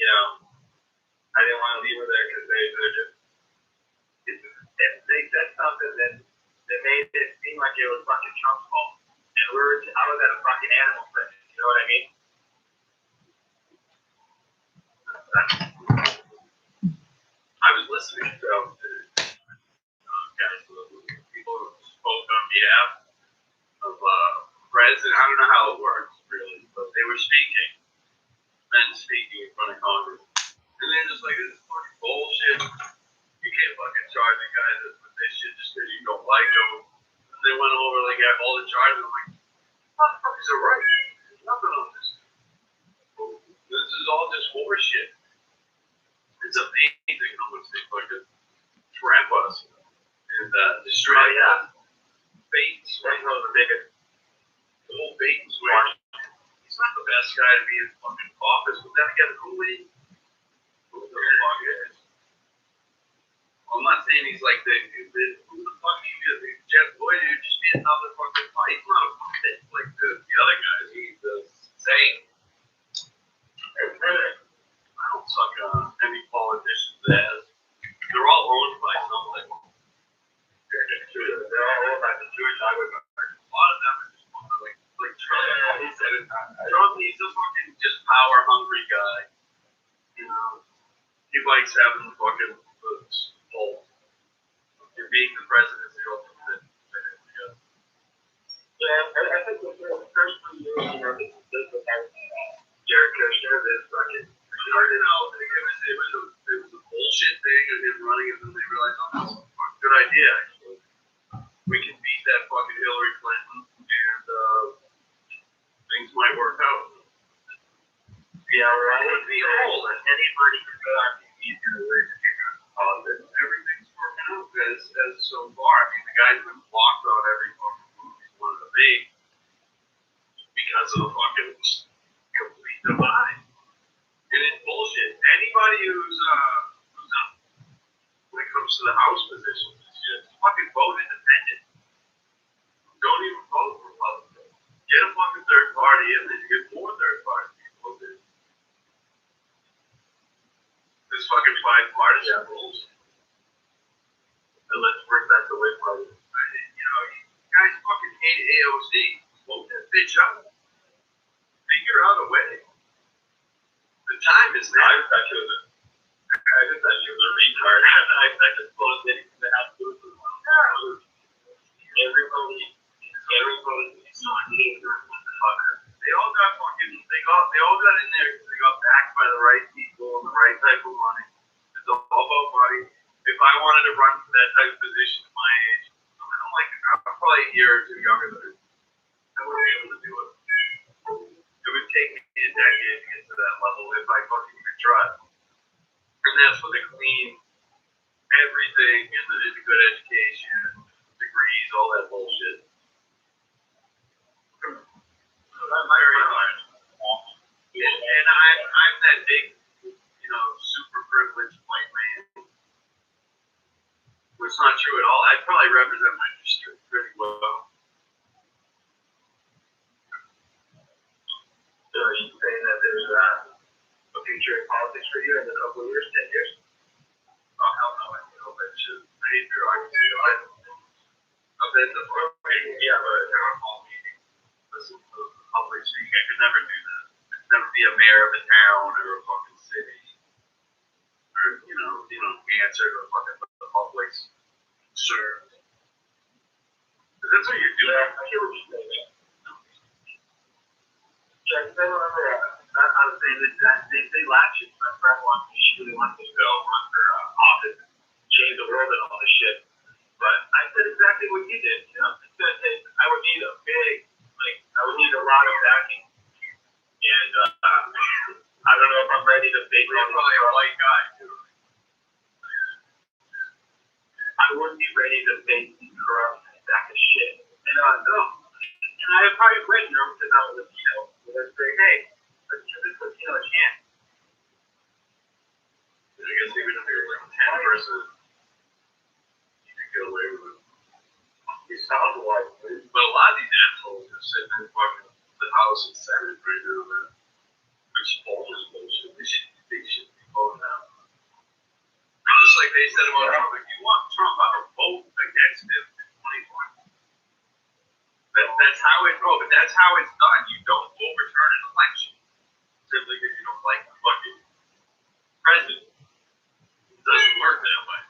you know, I didn't want to leave her there because they're just, they said something that made it seem like it was fucking Trump's fault. And I was at a fucking animal clinic, you know what I mean? I was listening to guys, people who spoke on behalf of president. I don't know how it works really, but they were speaking, men speaking in front of Congress, and they're just like, this is fucking bullshit. You can't fucking charge a guy with this shit just because you don't like him. And they went over like all the charges. I'm like, motherfuckers are right. There's nothing on this. This is all just horseshit. It's amazing how much they fucking trap us and destroy us. Bait and switch. The whole bait and switch. He's not the best guy to be in fucking office, but then again, who the fuck is? I'm not saying he's like who the fuck is Jeff Boyd, he'd just be another fucking fight. He's not a puppet like the other guys. He's the same. I don't suck on any politician's ass. They're all owned by something. They're all owned by the Jewish highway. A lot of them are just like Trump. He said it. Trump, he's a fucking just power hungry guy. You know, he likes having the fucking hold. You're being the president is the ultimate thing. Yeah, I think the first 2 years, you know, this was Jared Kushner, this fucking. Started out, it was a bullshit thing of him running, and then they realized, oh, that's a good idea, actually. We can beat that fucking Hillary Clinton, and things might work out. Yeah, right. It would be old, and anybody can go on TV and everything's working out as so far. I mean, the guy's been blocked on every fucking movie he's wanted to make because of the fucking complete divide. And it's bullshit. Anybody who's up when it comes to the House positions, just fucking vote independent. Don't even vote Republican. Get a fucking third party, and then you get more third party people. This fucking bipartisan bullshit. And let's bring back the white party. You know, you guys fucking hate AOC. Vote that bitch up. Figure out a way. The time is now. I just thought she was a retard. I just closed it because I have to do it for the one. Everybody is not hating her. They all got fucking. They all got in there because they got backed by the right people and the right type of money. It's all about money. If I wanted to run for that type of position at my age, I'm probably a year or two younger than her. I wouldn't be able to do it. It would take me a decade to get to that level if I fucking could try. And that's with a clean everything and a good education, degrees, all that bullshit. Very hard. And I'm that big, you know, super privileged white man. Which is not true at all. I probably represent my district pretty well. So are you saying that there's a future in politics for you in a couple of years, 10 years? Oh, hell no. I hope that shit. I hate bureaucracy. I've been to yeah, but a town hall meeting. Listen to the public speaking. I could never do that. I could never be a mayor of a town or a fucking city. Or, you know, answer to the public's concerns. Because that's what you're doing. Yeah, I hear what you're saying. Yeah, I remember I was saying that they latched it. My friend she really wanted to go run for office, change the world and all this shit. But I said exactly what you did. You know, I would need I would need a lot of backing. And I don't know if I'm ready to face. You're probably a white guy too. I wouldn't be ready to face corrupt sack of shit. And no. And I would probably quit because I was let's say, hey, let's give this Latino a chance. I guess even if you're like 10 versus, you could get away with it. You sound like it. But a lot of these assholes are sitting in fucking the House and Senate right now, man. Which is bullshit. They should they said about Trump, if you want Trump, I would vote against him in 2020. That's how it goes, but that's how it's done. You don't overturn an election simply because you don't like the fucking president. It doesn't work that way.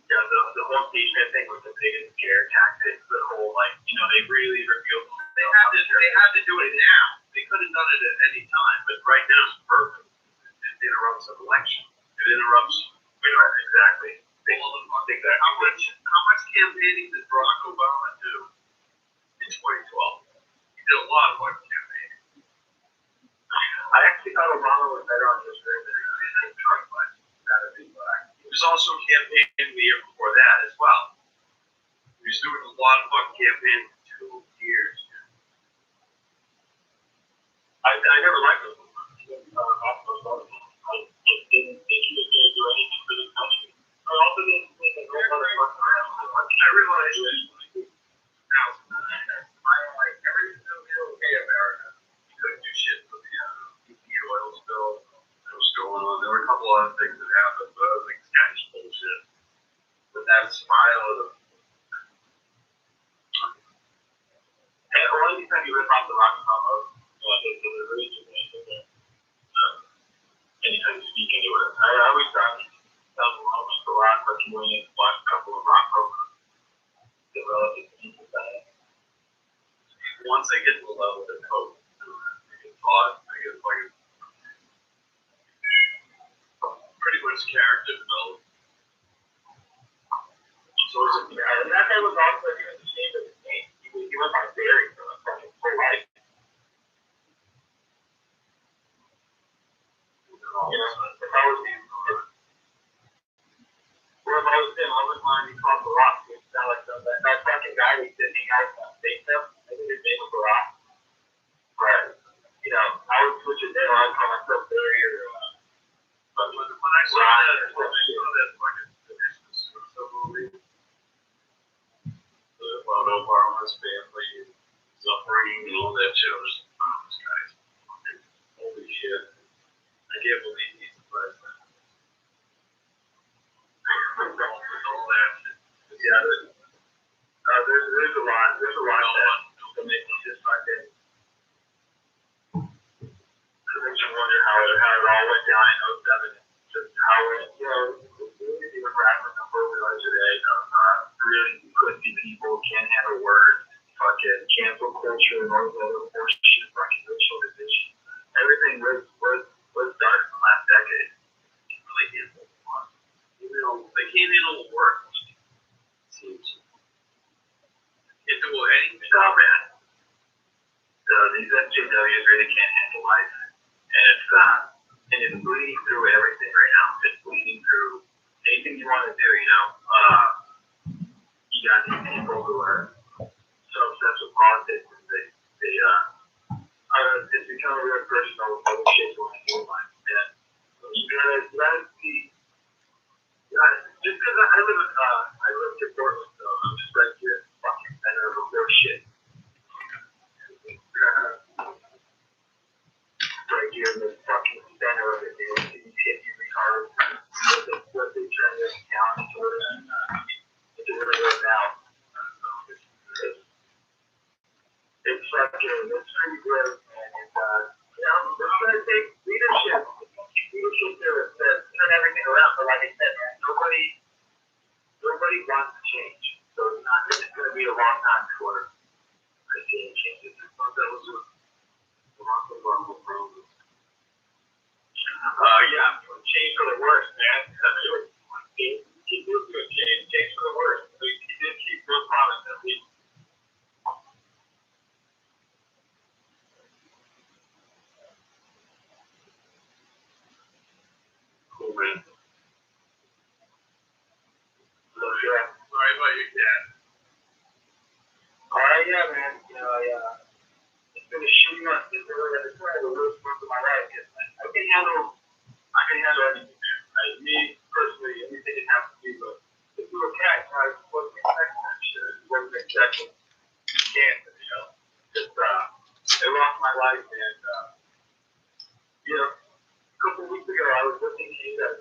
Yeah, the whole impeachment thing was the biggest scare tactic. The whole, like, they really revealed. They had to do it now. They could have done it at any time, but right now it's perfect. It interrupts an election. It interrupts. Exactly. How much campaigning did Barack Obama do in 2012? He did a lot of fucking campaigning. I actually thought Obama was better on his career than Trump was. He was also campaigning the year before that as well. He was doing a lot of fucking campaigning for 2 years. I never liked him. I didn't think he was going to do anything for this country. I also didn't think that I realized now, everything was okay in America. You couldn't do shit for the oil spill that was going on. There were a couple other things that happened, but other things kind of bullshit. But that smile of the only time you rip off the rock combo, his delivery to me, anytime you speak anywhere. I always thought he felt alone with the rock, but he went and watched a couple of rock programs. The relative people that. Once they get to the level of the coke, they get taught, they get like pretty much character development. And that guy was also, he was ashamed of his name. He went by Barry for his whole life. If I was him, I wouldn't mind being called the Rock. It sound like that fucking guy that didn't hang out on Facebook. I think his name was the Rock. But, I would switch it there. I'd call myself Barry or, but when I saw that fucking movie, about Obama's family suffering and all that shit, I was just, this guy's fucking holy shit. I can't believe he's the president. All that shit. Yeah, there's a lot. There's a lot that make me just fucking. It makes you wonder how it all went down in 07. Just how it, even rapping number we are today, really pussy people can't handle words, fucking cancel culture and all the other horseshit, fucking racial division. Everything was dark in the last decade. It really is. They can't handle the work. Seems. Can't do anything. No, man. These SJWs really can't handle life. And it's bleeding through everything right now. It's bleeding through anything you want to do, You got these people who are so obsessed with politics and it's become a real personal public shit going on in your life. And you gotta see. Just because I live in Portland, so I'm just right here in the fucking center of a real shit. Right here in the fucking center of it, they see these hippie retards, what they turn this town into, it's really right now. It's fucking, it's pretty good, and it's gonna take leadership to turn everything around, but like I said, man, nobody wants to change, so it's gonna be a long time before I see any changes. That was a remarkable program. Yeah, change for the worse, man. He did do a change for the worse. He did keep those promises at least. Cool, man. So, yeah. Sorry about your cat. Yeah, man. It's been a shitty month. It's probably the worst month of my life. I can handle anything, man. Me, personally, anything can happen to me, but if you were a cat, I wasn't expecting that shit. I wasn't expecting cancer, Just, it lost my life, and, a couple weeks ago, I was listening to you guys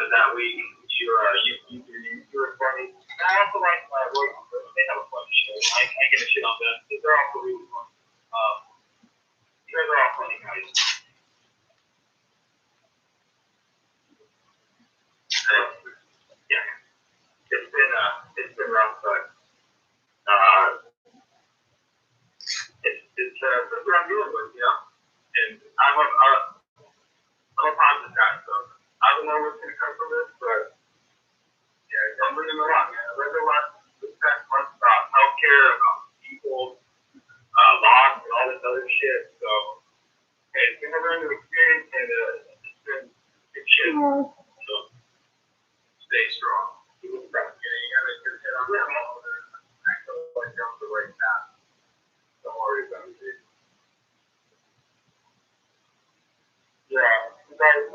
that week, you were funny. I also like my work. They have a funny show. I get a shit on them. They're also really funny. You guys are all funny guys. Yeah, it's been rough, but it's what I'm dealing with, you know. And I'm a positive guy, so I don't know what's gonna come from this, but yeah, I'm learning a lot, man. I learned a lot this past month about healthcare, about people, loss, and all this other shit. So hey, it's been a learning experience, and it's been good shit. So stay strong. You gotta get on that. I feel like you're on the right path. Don't worry about it, dude. Yeah, you guys,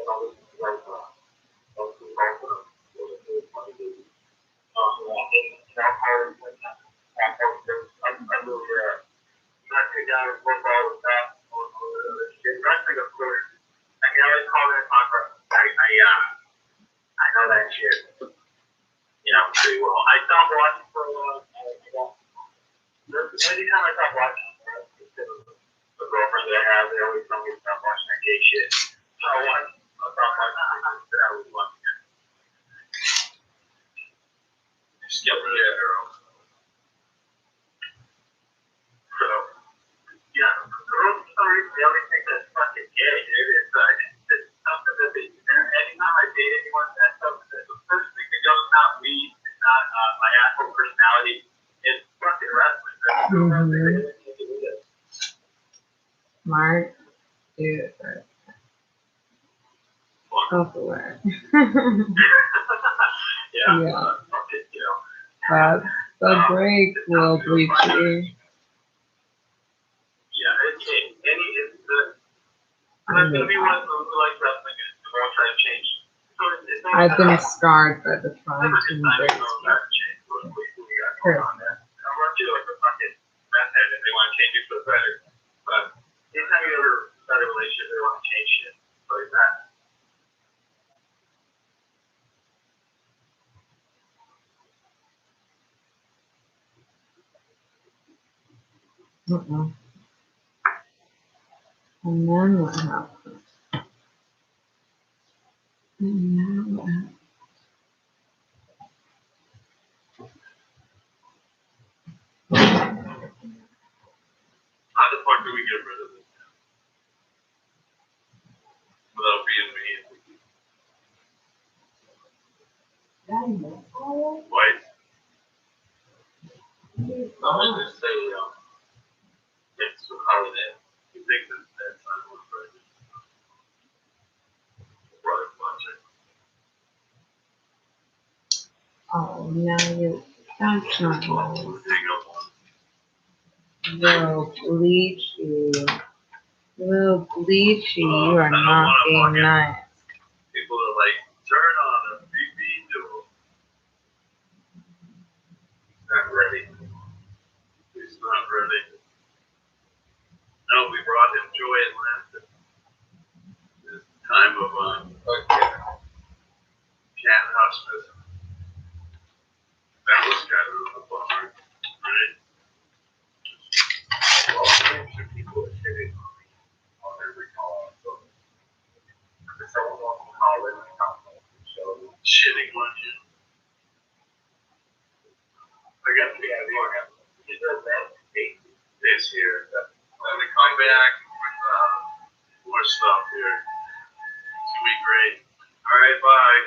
all this, you guys, I'm really, not take down and flip all the stuff or other shit. That's like a flirt. I can always call it a conquer. I know that shit, you know, pretty well. I stopped watching for a while. Anytime I stop watching, the girlfriend that I have, they always tell me to stop watching that gay shit. So I'll stop watching. I was watching it. Just get rid of that girl. So, yeah, girls, for some reason, they always think that's fucking gay, dude. It's something that they, anytime I date anyone, that's something that the first thing that goes out me, it's not my actual personality, it's fucking wrestling. Smart, dude. Self-aware. Yeah. But the break will bleach you. Yeah, it's there's gonna be one who likes wrestling and won't try to change. So I've been scarred by the trying to embrace it. True. I want you like a fucking method if they want to change it for the better. But anytime you ever start a relationship, they want to change shit like that. And then what happened? And now what happened? How the fuck do we get rid of this without being mean? White. I'm gonna just say, it's a holiday. You think that's not what we're doing? Brother Fletcher. Oh, now you. That's not nice. Hang up on. They'll bleach you. They'll bleach you. You are not being nice. People are like, turn on a BB duel. Not ready. He's not ready. No, we brought him joy and laughter. This time of cat hospice. That was kind of a bummer, right? Well, people are shitting on me on every call. So if someone wants to call in and show shitting on you. I got the idea. He does that. Is here. Let me come back with more stuff here. It's gonna be great. All right, bye.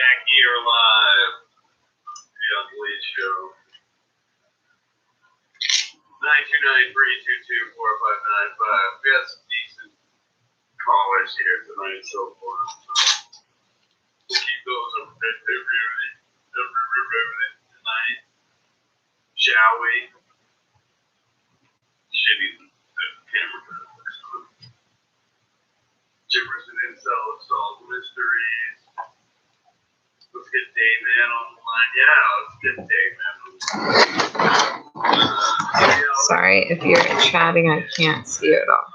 back here live. The Unleashed Show. 929-322-4595. We got some decent callers here tonight so far. We'll keep those up tonight. Shall we? Shitty camera. Gibbers and incels solve mysteries. Let's get Dave Man on the line. Yeah, let's get Dave Man on the line. Sorry, if you're chatting, I can't see you at all.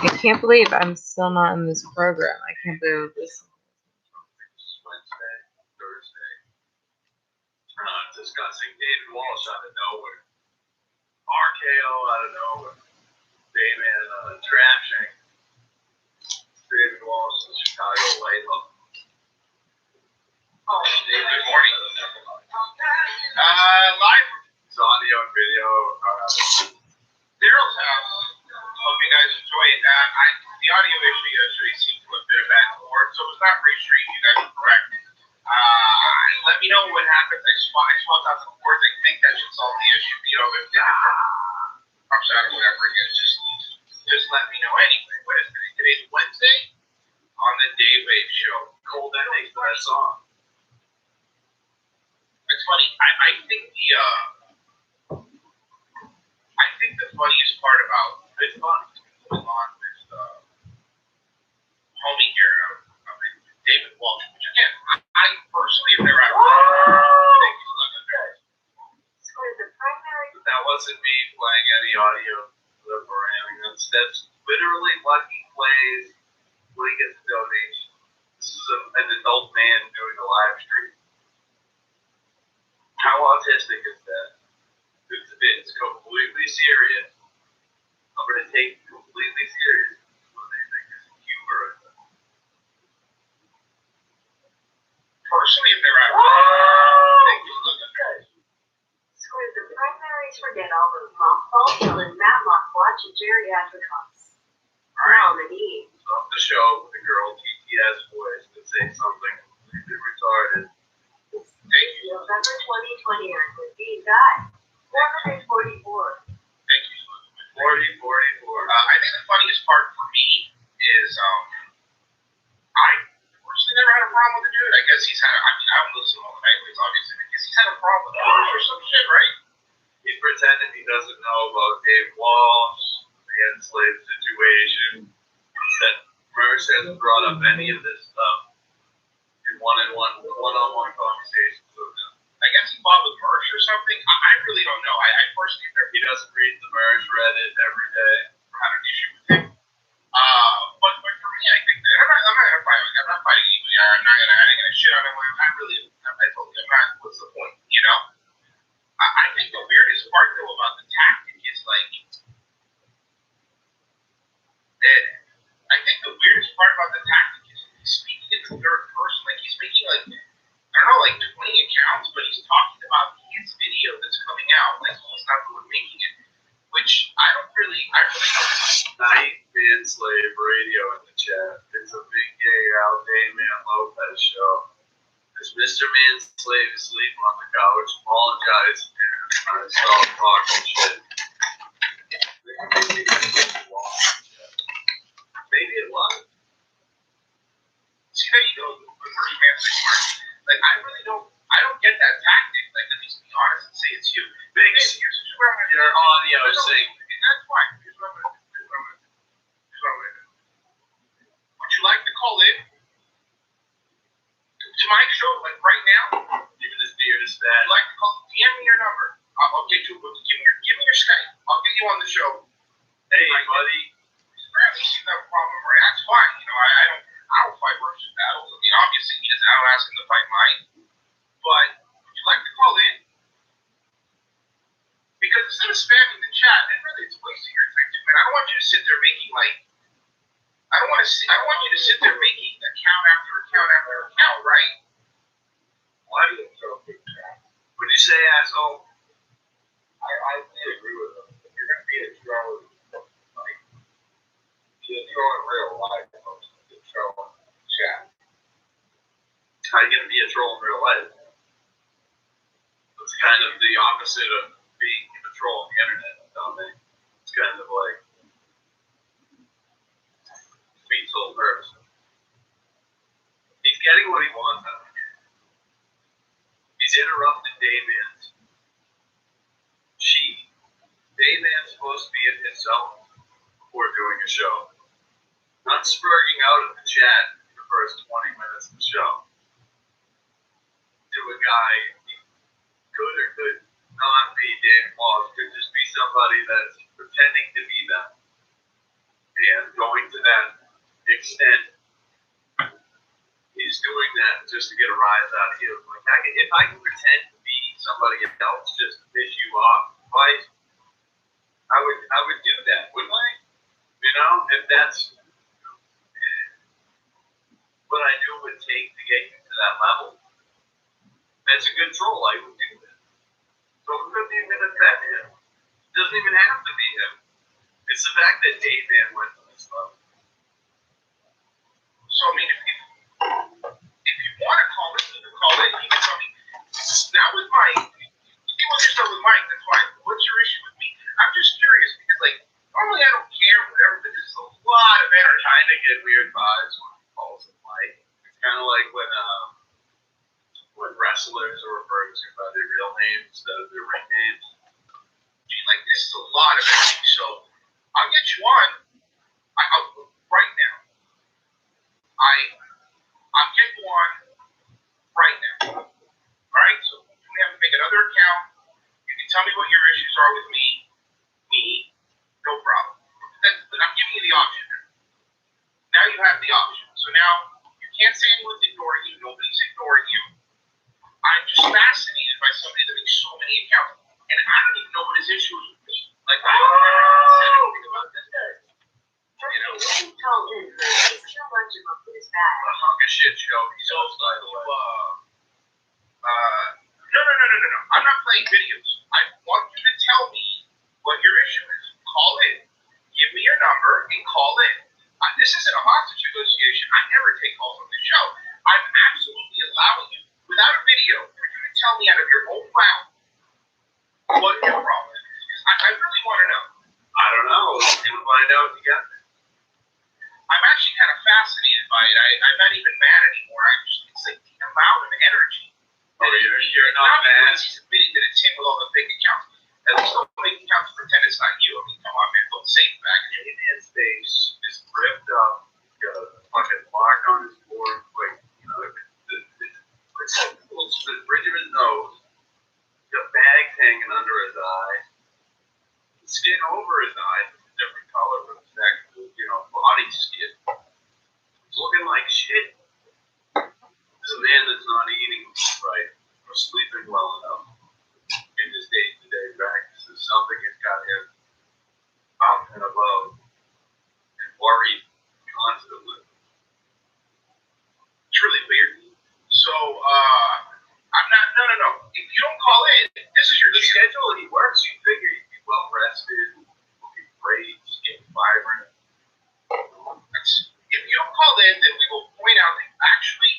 I can't believe I'm still not in this program. I can't believe this. Wednesday, Thursday. Discussing David Walsh out of nowhere. RKO out of nowhere. Dave Man draft shank. David Walsh, the Chicago White Hawk. Dave, good morning. Live. It's audio and video. Daryl's house. Hope you guys enjoyed that. The audio issue yesterday seemed to have been a back and forth, so it was not restreamed. You guys are correct. Let me know what happens. I swapped out the cords. I think that should solve the issue. You know, if comes out or whatever it is, just let me know. Anyway, what is today? Today's Wednesday on the Dave Wave Show. Cold ending to that song. It's funny. I think the funniest part about this going on with homie here, David Walsh, which again, I personally have never had a problem. That wasn't me playing any audio clip or anything. That's literally Lucky plays when he gets a donation. This is an adult man doing a live stream. How autistic is that? It's completely serious. I'm going to take it completely serious. What they think is humor. Personally, if they're out The primaries for Dental with Mothball and Matlock watch and geriatric house. Nominee. Off the show with the girl TTS voice that say something completely retarded. November 2020 and with being died. 444. Thank you. 4044. I think the funniest part for me is I personally never had a problem with the dude. I guess he's had I don't listen to all the nightlights obviously, but I guess he's had a problem with or some shit, right? He's pretending he doesn't know about Dave Walsh, the enslaved situation, that Merce hasn't brought up any of this stuff in one-on-one conversations with him. I guess he fought with Merce or something. I really don't know. I personally he doesn't read the Merce Reddit every day. I had an issue with him. But for me, I think that I'm not fighting anybody. I'm not gonna shit on him. I told you, what's the point? You know? I think the weirdest part though about the tactic is like, I think the weirdest part about the tactic is he's speaking in the third person. Like he's making like, I don't know, like 20 accounts, but he's talking about his video that's coming out. Like he's not the one making it, which I really don't. Night Man Slave Radio in the chat. It's a big gay Al Dayman Lopez show. Is Mr. Man Slave asleep on the couch? Apologize and I saw talking shit. Maybe it was. See how you go with first man mark. Like I don't get that tactic. Like at least be honest and say it's you. But here's what I'm gonna do. Your audio is saying that's fine. Here's what I'm gonna do. Would you like to call in to my show like right now? Even this beard is bad. Would you like to call? DM me your number. I'll get you. Give me your Skype. I'll get you on the show. Hey, buddy. Apparently, you have a problem, right? That's fine. You know, I don't fight Merce's battles. I mean, obviously, he doesn't. I don't ask him to fight mine. But would you like to call in? Because instead of spamming the chat, and really, it's wasting your time too, man. I don't want you to sit there making like. I don't want you to sit there making account after account after account, right? Why do you throw a big chat? Would you say, asshole? I agree with him. If you're gonna be a troll, like you throw in real life, folks. You throw in chat. are you going to be a troll in real life? It's kind of the opposite of being a troll on the internet, don't they? It's kind of like sweet soul person. He's getting what he wants out of it. He's interrupted Dave Ann's. Dave Ann's supposed to be in his zone before doing a show. Not spurging out in the chat the first 20 minutes of the show. To a guy, he could or could not be Dave Moss, could just be somebody that's pretending to be them. And going to that extent, he's doing that just to get a rise out of you. Like, if I can pretend to be somebody else just to piss you off twice, I would do that, wouldn't I? You know, if that's what I knew it would take to get you to that level. That's a good troll, I would do that. So it couldn't even affect him. It doesn't even have to be him. It's the fact that Dave Ann went to this level. So, I mean, if you want to call it, you can call it. You can tell me. Now with Mike, you want to start with Mike, that's fine. What's your issue with me? I'm just curious because, like, normally I don't care, whatever, but there's a lot of energy. I kind of get weird vibes when he calls him Mike. It's kind of like when wrestlers are referred to by their real names instead of their ring names. Gee, like, this is a lot of energy. So, I'll get you on. Right now. I'll get you on right now. All right, so we have to make another account. You can tell me what your issues are with me, no problem. But I'm giving you the option. Now you have the option. So now you can't say anyone's ignoring you. Nobody's ignoring you. I'm just fascinated by somebody that makes so many accounts, and I don't even know what his issue is with me. Like, I don't know anything about this guy. You know, when you told him he's too much of a booze bag. What a hunk of shit show he's also, by the way. No. I'm not playing videos. I want you to tell me what your issue is. Call in. Give me your number and call in. This isn't a hostage negotiation. I never take calls on this show. I'm absolutely allowing you, without a video, for you to tell me out of your own mouth what your problem is. I really want to know. I don't know. We'll find out together. I'm actually kind of fascinated by it. I'm not even mad anymore. It's like the amount of energy. Oh, you're not mad. He's admitting that it's him with all the fake accounts. At least don't make accounts pretend it's not you. I mean, come on, man. Don't say it back. In his face is ripped up. He's got a fucking mark on his forehead. Like, you know, it's the bridge of his nose. He's got bags hanging under his eyes. The skin over his eyes is a different color from his actual, body skin. He's looking like shit. This is a man that's not eating right or sleeping well enough in his day-to-day practices. Something has got him out and above and worried constantly. It's really weird. So, I'm not, no. If you don't call in, this is your schedule and he works, you figure he'd be well rested, looking great, getting vibrant. If you don't call in, then we will point out that you actually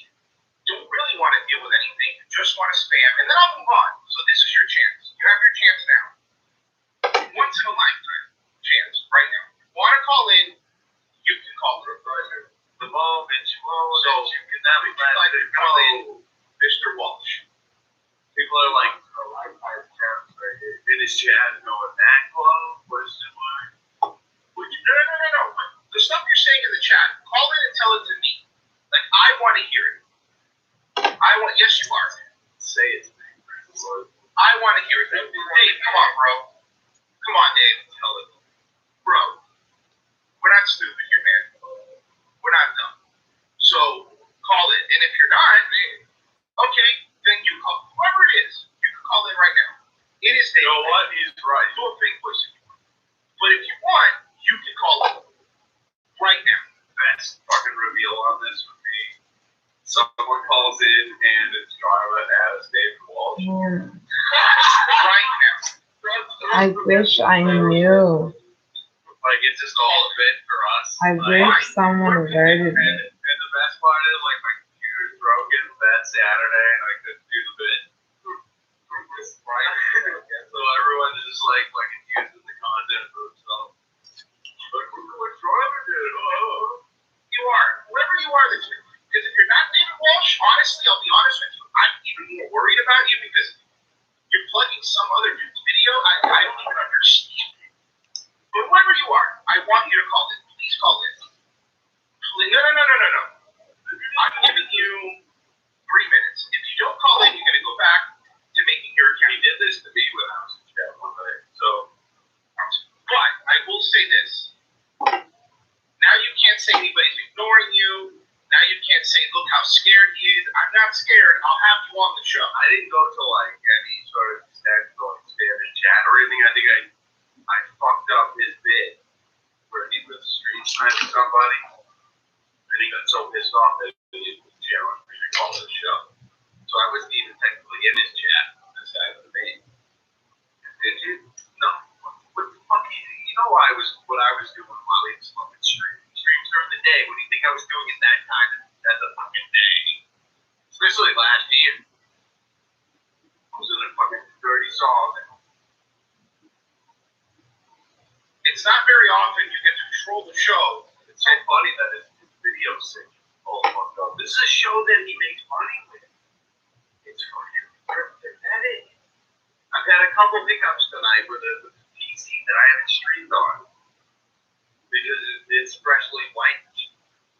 don't really want to deal with anything, you just want to spam, and then I'll move on. So this is your chance. You have your chance now. Once in a lifetime chance, right now. If you want to call in, you can call in. The moment you want, so you can now be glad to call in Mr. Walsh. People are like, in his chat, going, that club? Question mark? Would you? No. The stuff you're saying in the chat, call in and tell it to me. Like, I want to hear it. Yes, you are. Say it to me. I want to hear it. Dave, come on, bro. Come on, Dave. Tell it. Bro, we're not stupid here, man. We're not dumb. So, call it. And if you're not, okay, then you call. Whoever it is, you can call in right now. It is Dave. You know what? He's right. Do a fake voice if you want. But if you want, you can call in right now. Best fucking reveal on this would be someone calls in and it's Jarvaland as David Walsh. Right now. I wish I knew. Like, it's just all a bit for us. I wish someone alerted me. And the best part is, like, my computer's broken. That's Saturday and I couldn't do the bit. So everyone's just like fucking using the content for themselves. Like, look at what Driver did. Oh. You are. Whoever you are this year. Because if you're not David Walsh, honestly, I'll be honest with you, I'm even more worried about you because you're plugging some other dude's video. I don't even understand. But whoever you are, I want you to call in. Please call in. No. I'm giving you 3 minutes. If you don't call in, you're going to go back to making your account. He did this to me when I was in jail one day. So, but I will say this. Now you can't say anybody's ignoring you. Now you can't say, look how scared he is. I'm not scared. I'll have you on the show. I didn't go to like any sort of extent going Spanish chat or anything. I think I fucked up his bit where he was street sniping somebody. And he got so pissed off that he challenged me to call the show. So I wasn't even technically in his chat. This guy was me. Did you? No. What the fuck? You know what I was doing while he was fucking streams during the day. What do you think I was doing at that time at the fucking day? Especially last year. I was in a fucking dirty song. It's not very often you get to control the show. It's so funny that his video sick. Oh fuck up. This is a show that he makes money with. It's fucking pathetic. I've had a couple hiccups tonight with the PC that I haven't streamed on. Because it's freshly wiped.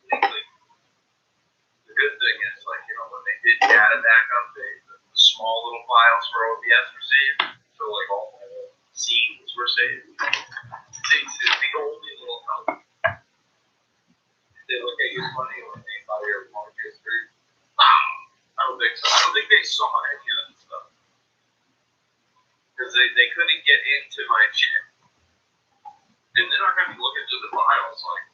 The good thing is, like, you know, when they did data backup, the small little files for OBS were saved. So, like, all my scenes were saved. It's the only little help. Did they look at your money when they buy your mark history? I don't think so. I don't think they saw any of that stuff. Because they couldn't get into my shit. And they're not going to be looking through the files, like,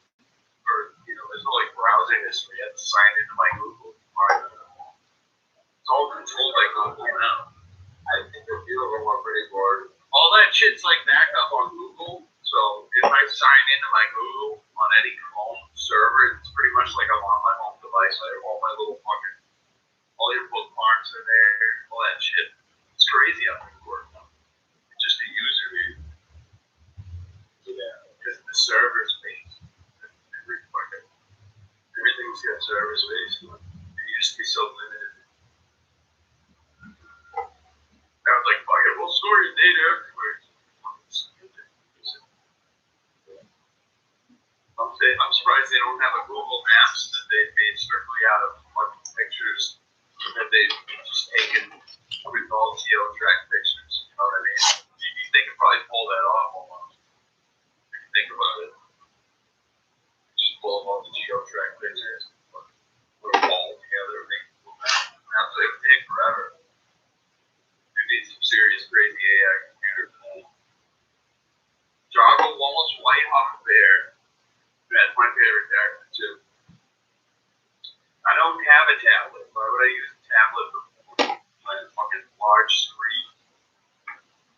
or, you know, there's no, like, browsing history. You have to sign into my Google. It's all controlled by Google now. I think the people are pretty bored. All that shit's, like, backed up on Google. So if I sign into my Google on any Chrome server, it's pretty much like I'm on my home device. I have all my little fucking, all your bookmarks are there, all that shit. It's crazy how things work. It's just a user view. Yeah, because the server space, everything's got server space. It used to be so limited. Now it's like, fuck it, we'll store your data everywhere. I'm surprised they don't have a Google Maps that they've made strictly out of fucking pictures that they've just taken with all geo-track pictures. You know what I mean? They could probably pull that off almost. If you think about it. Just pull up all the geo-track pictures, put them all together, make a Google Map. Maps that would take forever. You need some serious crazy AI computer for that. Java Wallace White Hawk Bear. That's my favorite character too. I don't have a tablet. Why would I use a tablet for my fucking large screen?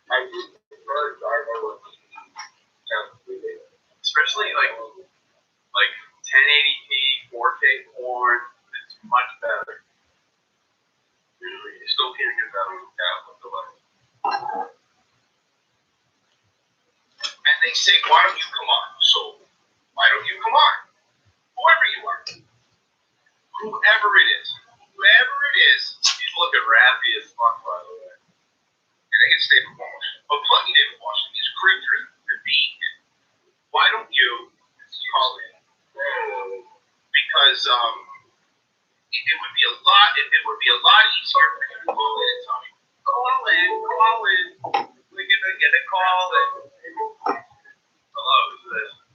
I do prefer Java with tablet. Especially like 1080p, 4K porn. It's much better. You still can't get that with a tablet device. And they say, why don't you come on? So why don't you come on? Whoever you are. Whoever it is. He's looking rappy as fuck, by the way. I think it's David Walsh. But plugging David Walsh, he's great for the beat. Why don't you call in? Because it would be a lot easier for you to call in and tell me, call in. We're gonna get a call in. Hello, who's this?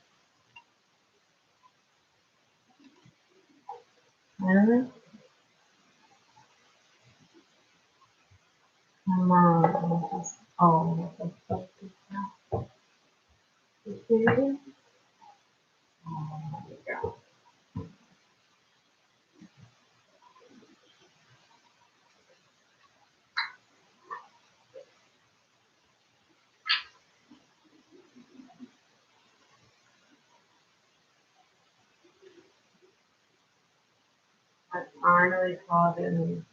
Come on. Oh, what the fuck is that? You see it? Oh my god. I finally called him.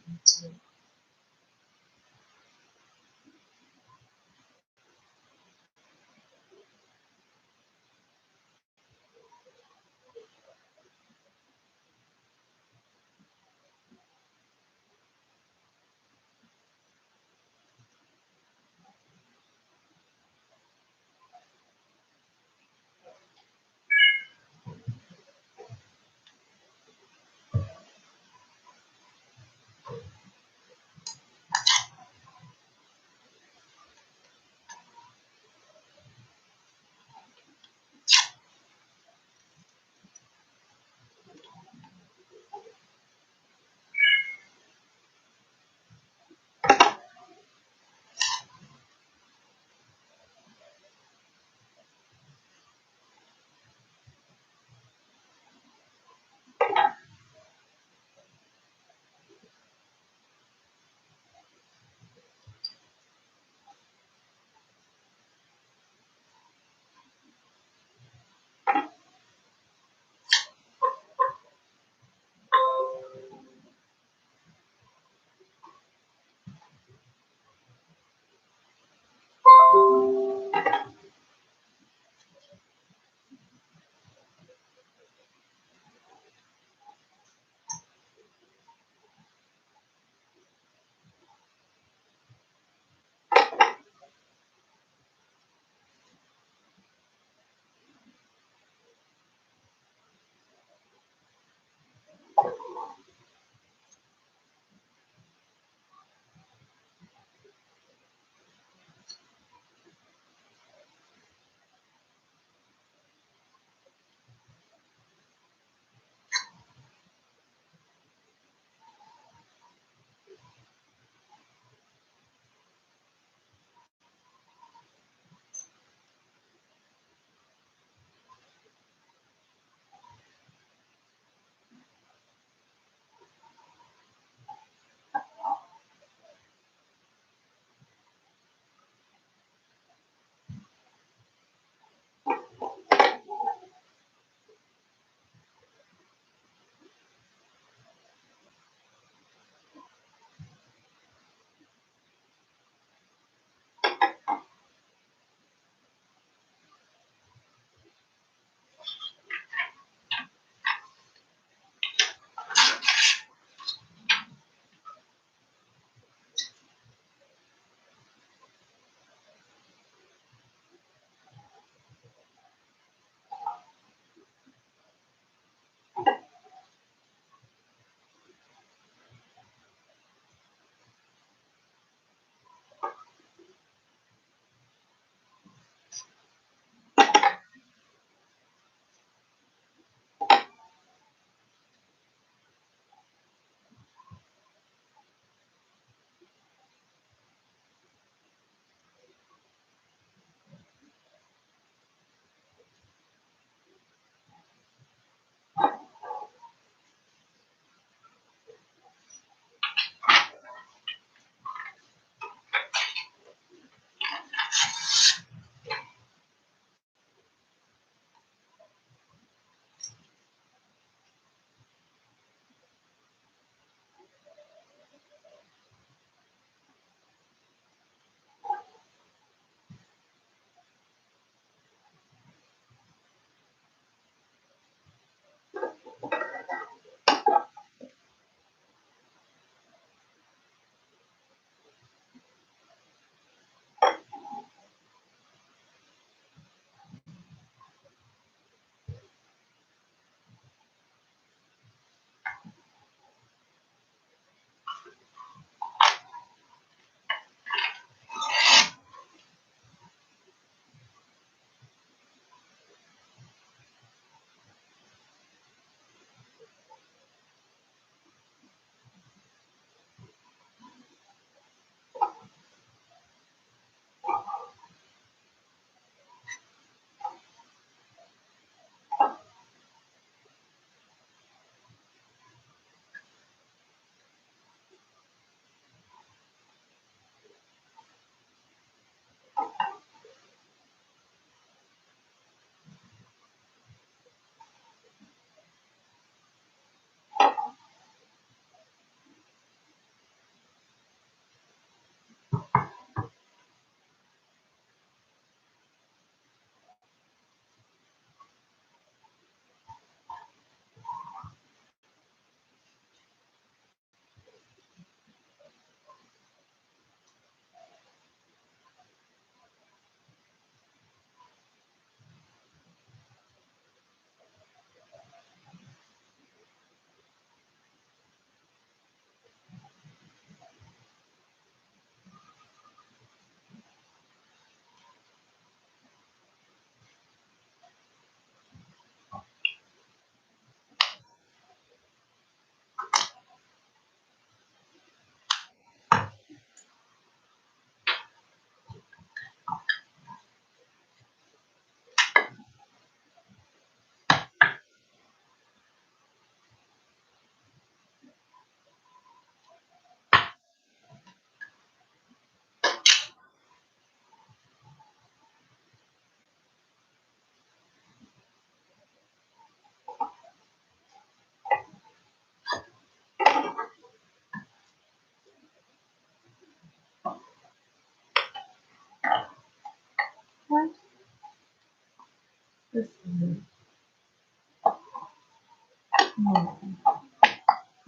This is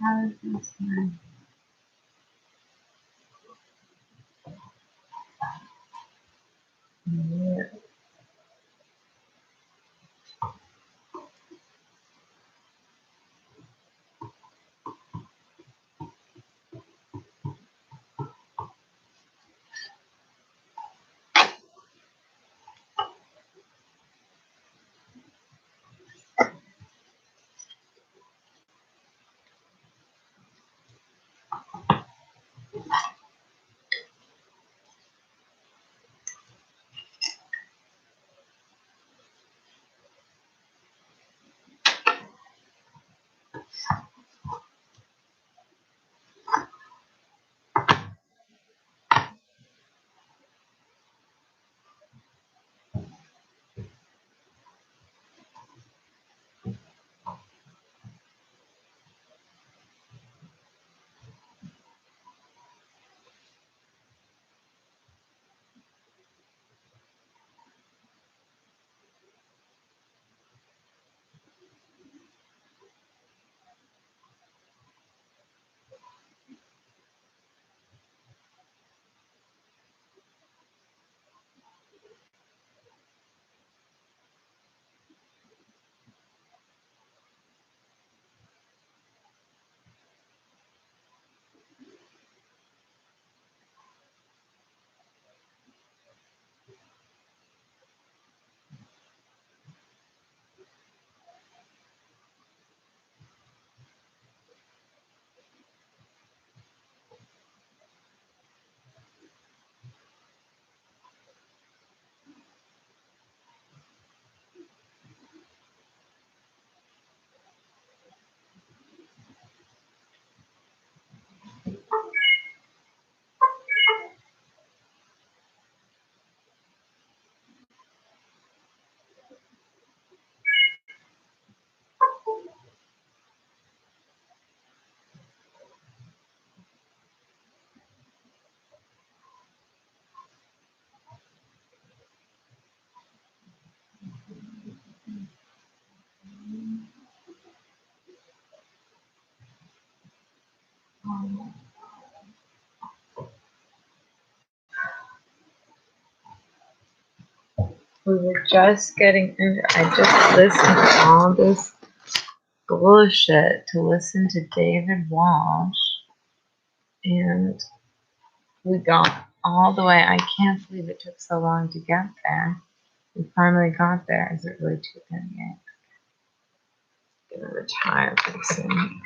how is this one? Yeah. We were just getting into, I just listened to all this bullshit to listen to David Walsh, and we got all the way. I can't believe it took so long to get there. We finally got there. Is it really 2:38? Gonna retire pretty soon.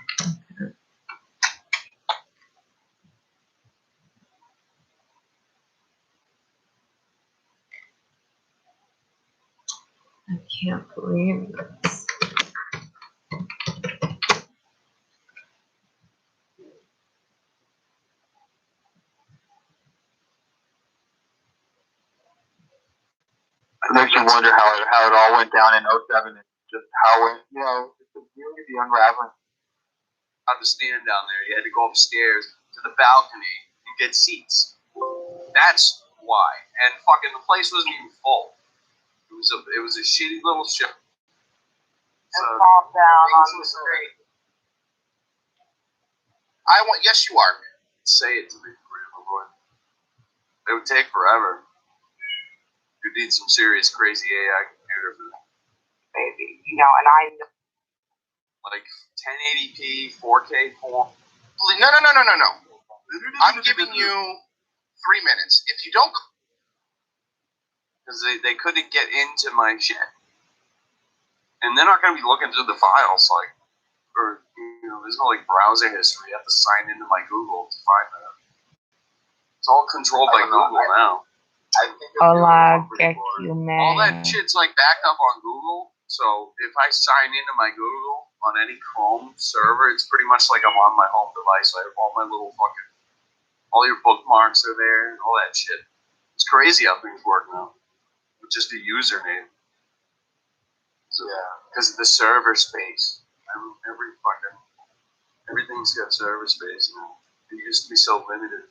I can't believe this. It makes you wonder how it all went down in '07 and just how it, you know, it's really the unraveling. On the stand down there, you had to go upstairs to the balcony and get seats. That's why. And fucking the place wasn't even full. It was a shitty little show. And fall down on the street. Yes, you are, man. Say it to me, Grandma Boy. It would take forever. You'd need some serious crazy AI computer for that. Maybe, you know, and I know. Like 1080p, 4K, 4. No. I'm giving you 3 minutes. If you don't, Because they couldn't get into my shit. And they're not going to be looking through the files, like, or, you know, there's no, like, browser history. You have to sign into my Google to find that. It's all controlled by Google now. Hola, get you, man. All that shit's, like, backed up on Google. So if I sign into my Google on any Chrome server, it's pretty much like I'm on my home device. I have all my little fucking, all your bookmarks are there and all that shit. It's crazy how things work now. With just a username. So, yeah, because of the server space. Everything's got server space now. It used to be so limited.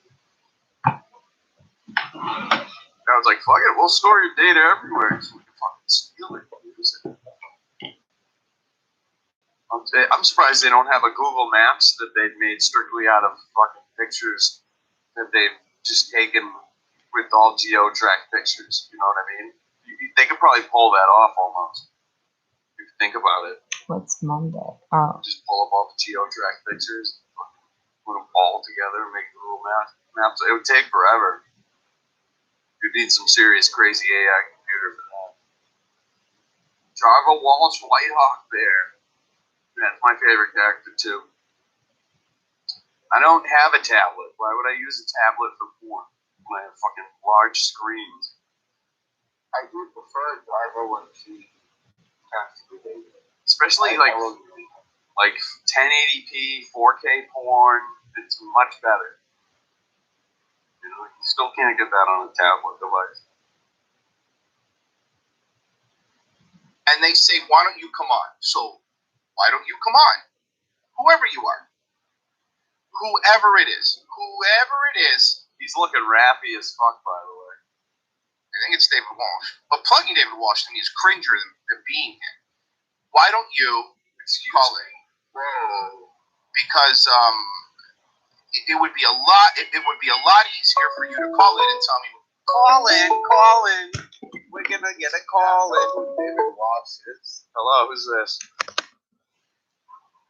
Now it's like, fuck it, we'll store your data everywhere so we can fucking steal it. I'm surprised they don't have a Google Maps that they've made strictly out of fucking pictures that they've just taken with all geo-track pictures. You know what I mean? They could probably pull that off almost. If you think about it. What's Monday? Oh. Just pull up all the geo-track pictures, put them all together, and make Google maps. It would take forever. You'd need some serious, crazy AI computer for that. Jarva Walsh Whitehawk Bear. That's my favorite character, too. I don't have a tablet. Why would I use a tablet for porn when I have fucking large screens? I do prefer Jarva when she has to be dated. Especially like 1080p, 4K porn. It's much better. You know, you still can't get that on a tablet device. And they say, why don't you come on? So, why don't you come on? Whoever you are. Whoever it is. He's looking rappy as fuck, by the way. I think it's David Walsh. But plugging David Walsh to me is cringer than being him. Why don't you call in? Because it would be a lot easier for you to call in and tell me, Call in. We're gonna get a call in. David Walsh is. Hello, who's this?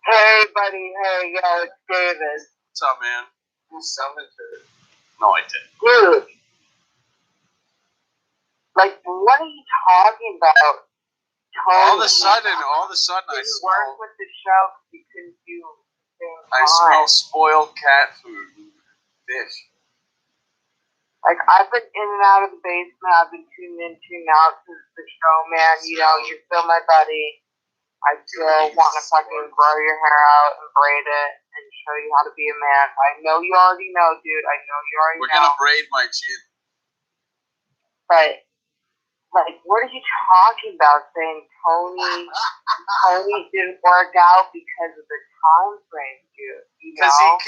Hey, buddy. Hey, yo, it's David. What's up, man? You summoned her. No, I didn't. Dude. Like, what are you talking about? All of a sudden, I didn't smell. work with the show because you couldn't do the same I time. smell spoiled cat food, fish. Like, I've been in and out of the basement. I've been tuned in, tuned out to the show, man. You know, you're still my buddy. I still want to fucking grow your hair out and braid it and show you how to be a man. I know you already know, dude. I know you already We're know. gonna braid my chin. But, like, what are you talking about? Saying Tony didn't work out because of the time frame, dude. You Because know?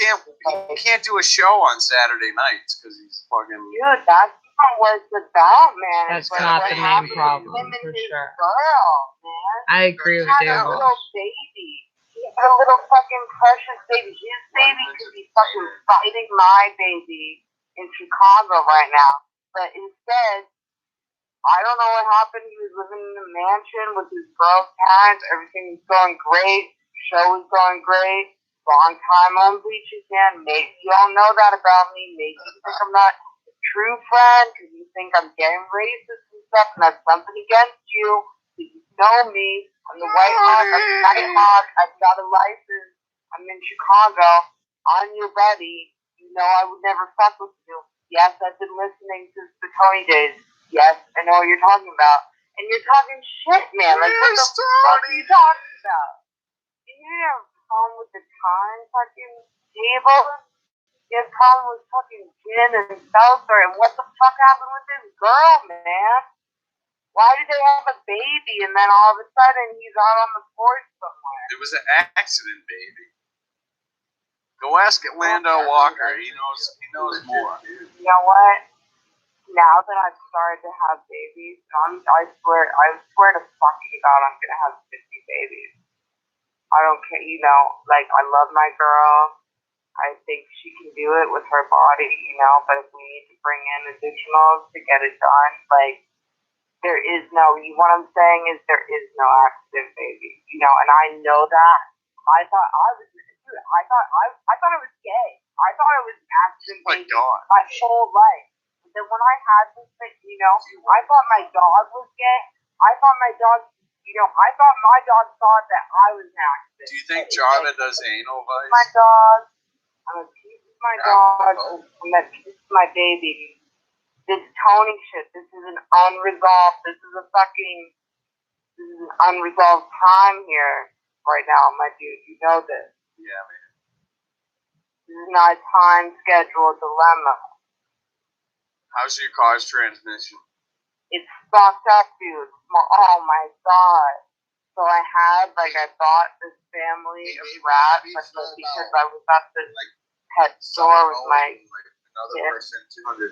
he can't do a show on Saturday nights because he's fucking. Dude, that's not what it's about, man. That's It's like not what the main happened to problem, him and for his sure. girl, man. I agree with He had David a Walsh. little baby. He had a little fucking precious baby. His baby could be fucking fighting my baby in Chicago right now. But instead, I don't know what happened. He was living in a mansion with his girl's parents. Everything was going great. Show was going great. Long time on Bleachers, man. Maybe you don't know that about me. Maybe you think I'm not a true friend because you think I'm getting racist and stuff and I've something against you. But you know me. I'm the White Hawk. I'm the Night Hawk. I've got a license. I'm in Chicago. I'm your buddy. You know I would never fuck with you. Yes, I've been listening since the Tony days. Yes, I know what you're talking about. And you're talking shit, man. Like, what the fuck are you talking about? You have a problem with the time fucking table? You have a problem with fucking gin and seltzer? And what the fuck happened with this girl, man? Why did they have a baby and then all of a sudden he's out on the porch somewhere? It was an accident, baby. Go ask Lando Walker. He knows more. You know what? Now that I've started to have babies, I swear to fucking God, I'm gonna have 50 babies. I don't care, you know, like, I love my girl. I think she can do it with her body, you know, but if we need to bring in additionals to get it done, like, there is no, what I'm saying is there is no accident, baby, you know, and I know that. I thought I was gay. I thought I was an accident, My baby, God. my whole life. But then when I had this thing, you know, I thought my dog was gay. I thought my dog thought that I was an accident. Do you think Jarva does anal My vice? dog. I'm a piece of my dog. I'm a piece of my baby. This Tony shit. This is an unresolved. This is an unresolved time here right now, my dude. You know this. Yeah, man. This is not a time schedule dilemma. How's your car's transmission? It's fucked up, dude. Oh my God. So I bought this family of rats because I was at this pet store with my another kid. person $200.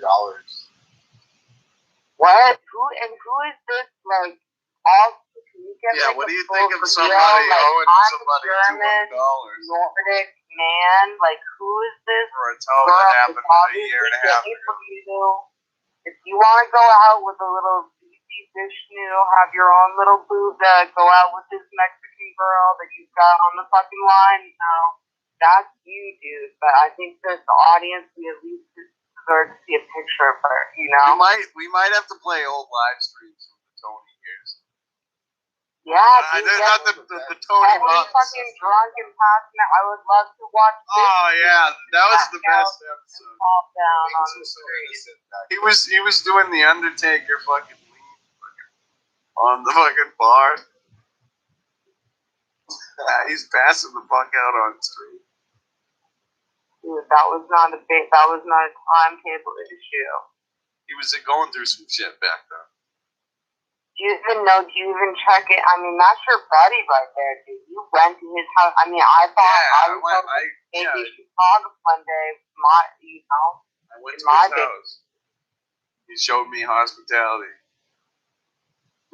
What? Who is this, like, all can you get Yeah, like what a do you full think of reveal? somebody Like, owing I'm somebody German, $200 Nordic man. Like, who is this for a toe girl? that happened It's a year and a obviously half getting ago? from you. If you want to go out with a little beefy Vishnu, have your own little Buddha, go out with this Mexican girl that you've got on the fucking line, that's you, dude. But I think that the audience, we at least deserve to see a picture of her, you know? We might have to play old live streams from the Tony years. Yeah, dude. Not the Tony Every months. fucking drunk and passionate. I would love to watch this. Oh yeah, that was the best and episode. pop down on the street. He was doing the Undertaker fucking on the fucking bar. He's passing the fuck out on the street. Dude, that was not a timetable issue. He was going through some shit back then. Do you even check it? I mean, that's your buddy right there, dude. You went to his house. I mean, I thought maybe Chicago one day, I went to his house. He showed me hospitality.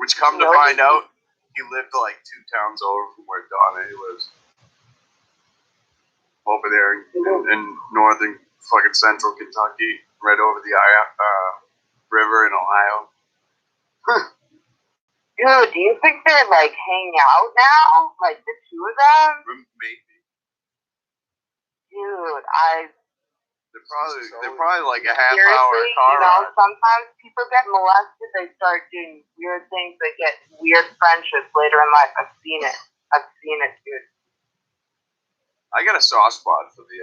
Which, come to find out, he lived like 2 towns over from where Donna lives. Over there in northern fucking central Kentucky, right over the river in Ohio. Dude, do you think they're like hanging out now? Like the two of them? Maybe. Dude, They're probably like a half seriously, hour car ride. sometimes people get molested, they start doing weird things, they get weird friendships later in life. I've seen it, dude. I got a soft spot for the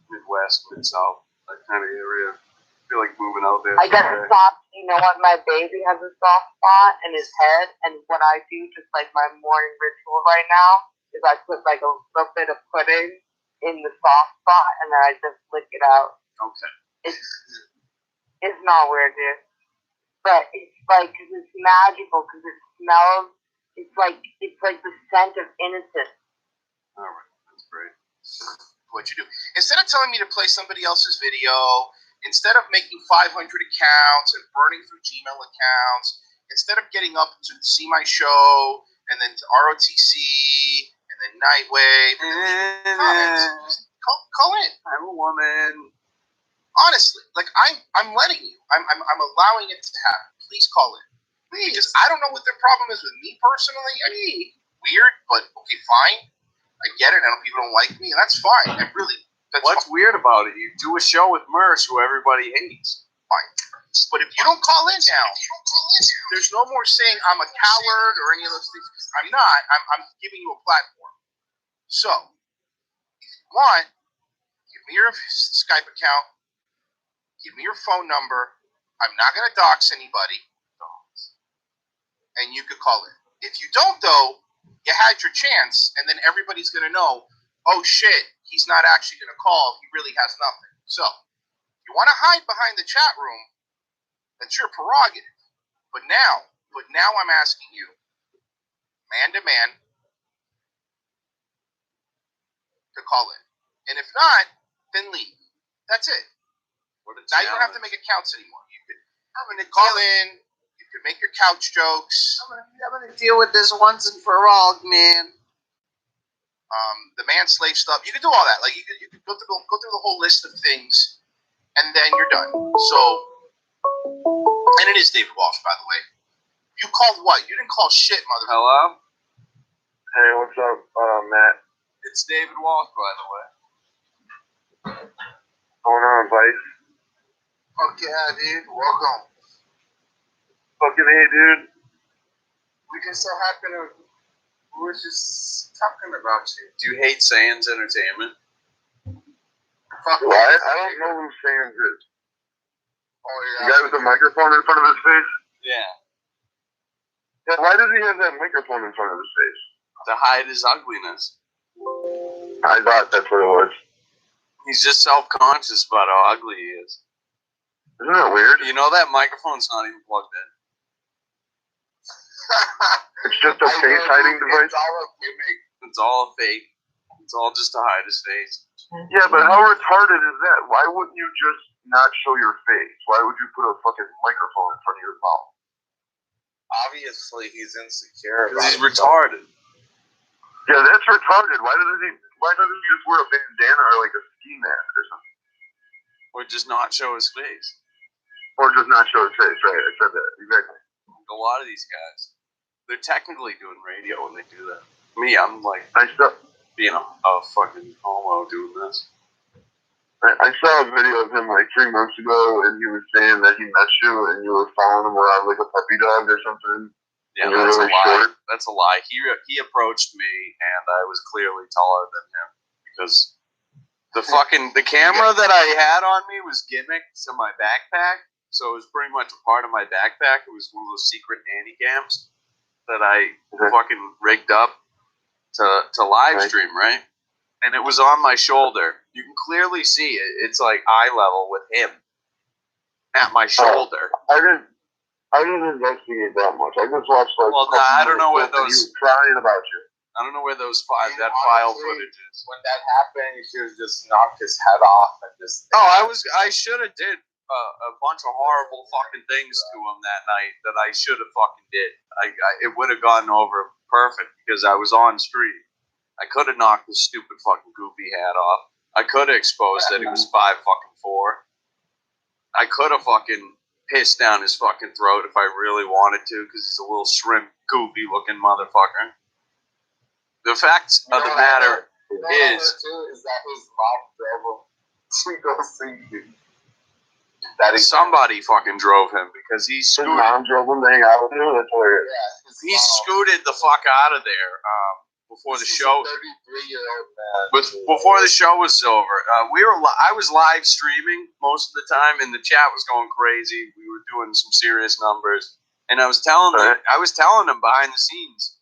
Midwest, Mid-South, that kind of area. I feel like moving out there. I got a soft, you know what, my baby has a soft spot in his head, and what I do, just like my morning ritual right now, is I put like a little bit of pudding in the soft spot, and then I just lick it out. Okay. It's not weird, dude. But it's like, cause it's magical, cause it smells, it's like the scent of innocence. Alright, that's great. What you do. Instead of telling me to play somebody else's video, instead of making 500 accounts and burning through Gmail accounts, instead of getting up to see my show and then to ROTC and then Nightwave and then comments, call in. I'm a woman. Honestly, like I'm letting you. I'm allowing it to happen. Please call in. Please. Because I don't know what their problem is with me personally. I mean, weird, but okay, fine. I get it. I know people don't like me, and that's fine. What's weird about it? You do a show with Merce who everybody hates. Fine. But if you don't call in now, there's no more saying I'm a coward or any of those things. I'm not. I'm giving you a platform. So, if you want, give me your Skype account. Give me your phone number. I'm not going to dox anybody. And you could call in. If you don't, though, you had your chance, and then everybody's going to know, oh, shit, he's not actually going to call. He really has nothing. So, if you want to hide behind the chat room, that's your prerogative. But now I'm asking you, man to man, to call in. And if not, then leave. That's it. Now you don't have to make accounts anymore. You could call in. You could make your couch jokes. I'm gonna deal with this once and for all, man. The man-slave stuff. You could do all that. Like you could go through the whole list of things, and then you're done. So, and it is David Walsh, by the way. You called what? You didn't call shit, motherfucker. Hello? Hey, what's up, Matt? It's David Walsh, by the way. What's going on, Vice? Fuck yeah, dude. Welcome. Fucking hey, dude. We just so happen to. We were just talking about you. Do you hate Sands Entertainment? Fuck What? I don't know who Sands is. Oh, The guy with the microphone in front of his face? Yeah. Yeah, why does he have that microphone in front of his face? To hide his ugliness. I thought that's what it was. He's just self-conscious about how ugly he is. Isn't that weird? You know that microphone's not even plugged in. It's just a face hiding device? It's all a gimmick. It's all fake. It's all just to hide his face. Yeah, but how retarded is that? Why wouldn't you just not show your face? Why would you put a fucking microphone in front of your mouth? obviously he's insecure. Because he's retarded. Yeah, that's retarded. Why doesn't he just wear a bandana or like a ski mask or something? Or just not show his face. Or just not show his face, right? I said that, exactly. A lot of these guys, they're technically doing radio when they do that. Me, I'm like being a fucking homo doing this. I saw a video of him like 3 months ago, and he was saying that he met you and you were following him around like a puppy dog or something. Yeah, that's a lie. That's a lie. He approached me, and I was clearly taller than him because the camera that I had on me was gimmicked to my backpack, so it was pretty much a part of my backpack. It was one of those secret nanny cams that I fucking rigged up to live stream, right? And it was on my shoulder. You can clearly see it. It's like eye level with him at my shoulder. I didn't investigate that much. I just watched like. Well, I don't know where those. He was crying about you. I don't know where that file footage is. When that happened, you should have just knocked his head off and just. Oh, I should have did a bunch of horrible fucking things to him that night that I should have fucking did. It would have gone over perfect because I was on stream. I could have knocked the stupid fucking goofy hat off. I could have exposed that he was 5'4". I could have fucking pissed down his fucking throat if I really wanted to, because he's a little shrimp, goofy looking motherfucker. The fact of the matter is that his mom drove him to go see you. Somebody fucking drove him because he scooted. His mom drove him to hang out with you? That's hilarious. Yeah, he scooted the fuck out of there before the show. 33-year-old man. Before the show was over, I was live streaming most of the time, and the chat was going crazy. We were doing some serious numbers, and I was telling them behind the scenes,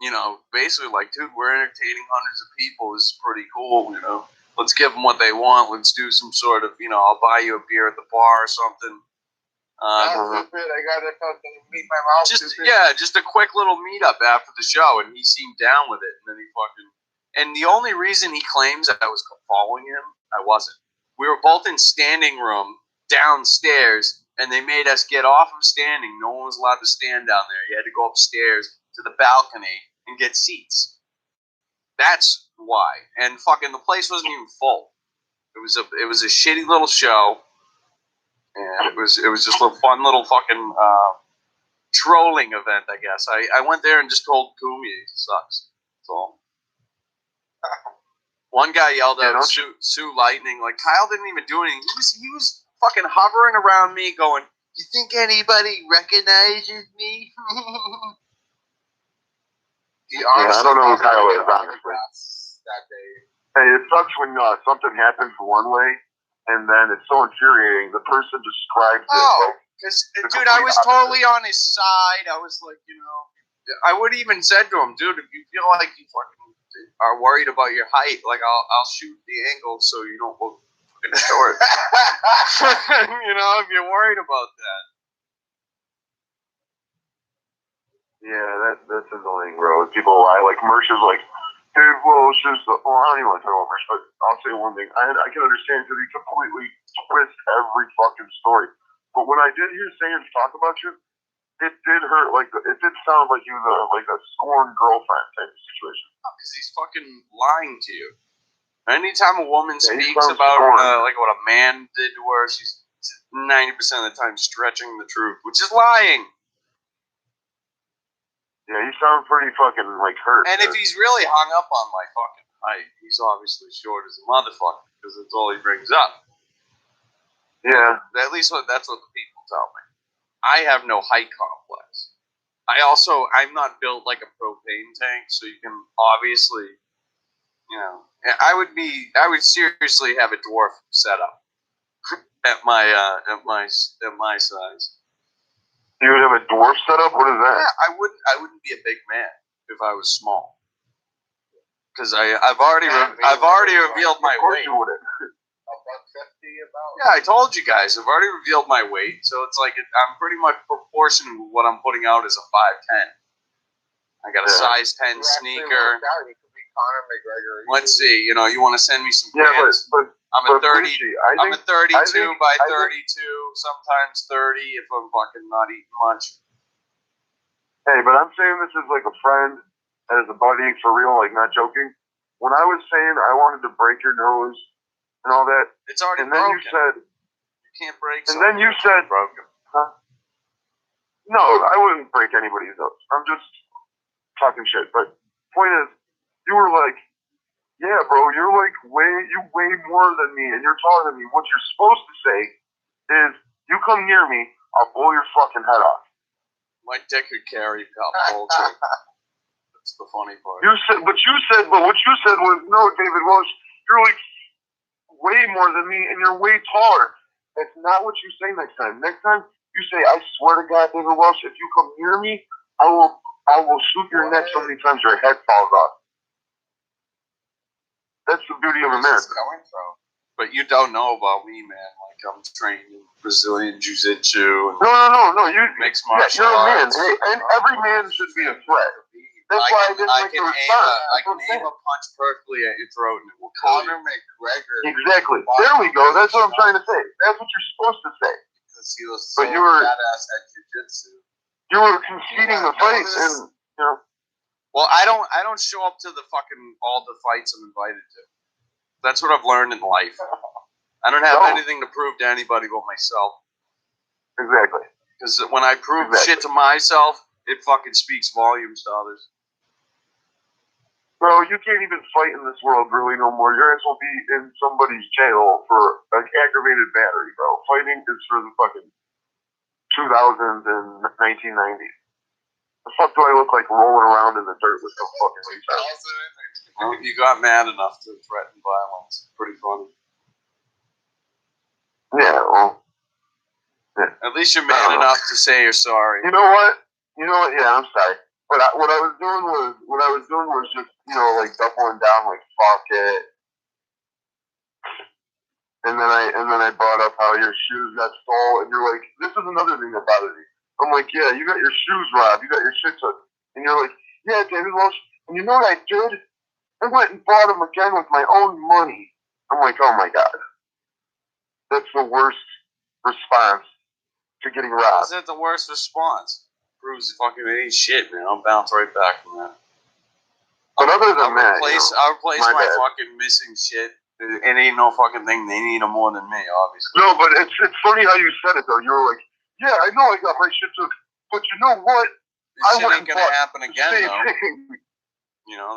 you know, basically like, dude, we're entertaining hundreds of people. This is pretty cool, you know. Let's give them what they want. Let's do some sort of, you know, I'll buy you a beer at the bar or something. I gotta fucking meet my mom. Just a quick little meetup after the show, and he seemed down with it. And then and the only reason he claims I was following him, I wasn't. We were both in standing room downstairs, and they made us get off of standing. No one was allowed to stand down there. You had to go upstairs to the balcony and get seats. That's why. And fucking the place wasn't even full. It was a shitty little show. And it was just a fun little fucking trolling event, I guess. I went there and just told Kumi he sucks. That's all. One guy yelled out Sue Lightning, like Kyle didn't even do anything. He was fucking hovering around me going, "You think anybody recognizes me?" I don't know who Kyle is, honestly. Hey, it sucks when something happens one way, and then it's so infuriating. The person describes it. Oh, because, dude, I was totally on his side. I was like, you know, I would have even said to him, dude, if you feel like you fucking are worried about your height, like, I'll shoot the angle so you don't look fucking short. You know, if you're worried about that. Yeah, that's annoying, bro. People lie. Like, Mersh is like, dude, well, it's just, well, I don't even want to talk about Mersh, but I'll say one thing. I can understand because he completely twists every fucking story. But when I did hear Sans talk about you, it did hurt. Like, it did sound like he was a scorned girlfriend type of situation. Because he's fucking lying to you. Anytime a woman speaks about like what a man did to her, she's 90% of the time stretching the truth, which is lying. Yeah, you sound pretty fucking, like, hurt. And if he's really hung up on my fucking height, he's obviously short as a motherfucker, because that's all he brings up. Yeah. At least that's what the people tell me. I have no height complex. I'm not built like a propane tank, so you can obviously, you know, I would seriously have a dwarf setup at my size. You would have a dwarf setup? What is that? Yeah, I wouldn't be a big man if I was small. Because I've already revealed my weight. You wouldn't. Yeah, I told you guys. I've already revealed my weight, so it's like I'm pretty much proportional to what I'm putting out as a 5'10". I got a size 10 sneaker. Let's see. You know, you want to send me some pants? But I'm a 30. I'm a 32 by 32. Sometimes 30 if I'm fucking not eating much. Hey, but I'm saying this as like a friend, as a buddy, for real, like not joking. When I was saying I wanted to break your nose and all that, It's already and then broken. you said, You can't break and something then you that's said, broken. huh? No, I wouldn't break anybody's nose. I'm just talking shit. But point is, you were like, yeah, bro, you're like you weigh more than me, and you're taller than me. What you're supposed to say is, you come near me, I'll blow your fucking head off. My dick could carry pop culture. That's the funny part. But what you said was, no, David Walsh, you're like way more than me, and you're way taller. That's not what you say next time. Next time, you say, I swear to God, David Walsh, if you come near me, I will shoot your neck so many times your head falls off. That's the beauty of America. But you don't know about me, man. Like, I'm trained in Brazilian Jiu-Jitsu. And No. You mixed martial you're a man. arts. Hey, and every man should be a threat. That's why I didn't like the response. I can aim a punch perfectly at your throat and it will kill you. Conor McGregor. Exactly. There we go. That's what I'm trying to say. That's what you're supposed to say. Because he was so But you were badass at jiu-jitsu. You were conceding the fight, and you know. Well, I don't show up to all the fights I'm invited to. That's what I've learned in life. I don't have anything to prove to anybody but myself. Exactly. Because when I prove shit to myself, it fucking speaks volumes to others. Bro, you can't even fight in this world really no more. Your ass will be in somebody's jail for an aggravated battery, bro. Fighting is for the fucking 2000s and 1990s. The fuck do I look like rolling around in the dirt with no fucking reason? Well, you got mad enough to threaten violence. Pretty funny. Yeah, well. Yeah. At least you're man enough to say you're sorry. You know what? Yeah, I'm sorry. But what I was doing was just, like doubling down, like fuck it. And then I brought up how your shoes got stole, and you're like, this is another thing that bothers me. I'm like, yeah, you got your shoes robbed, you got your shit took, and you're like, yeah, David Walsh, and you know what I did? I went and bought them again with my own money. I'm like, oh my god, that's the worst response to getting robbed. Is that the worst response? Proves fucking ain't shit, man. I'll bounce right back from that. But other than that, I'll replace my fucking missing shit. It ain't no fucking thing. They need them more than me, obviously. No, but it's funny how you said it though. You were like, yeah, I know I got my shit took, but you know what? This shit ain't gonna happen again, though.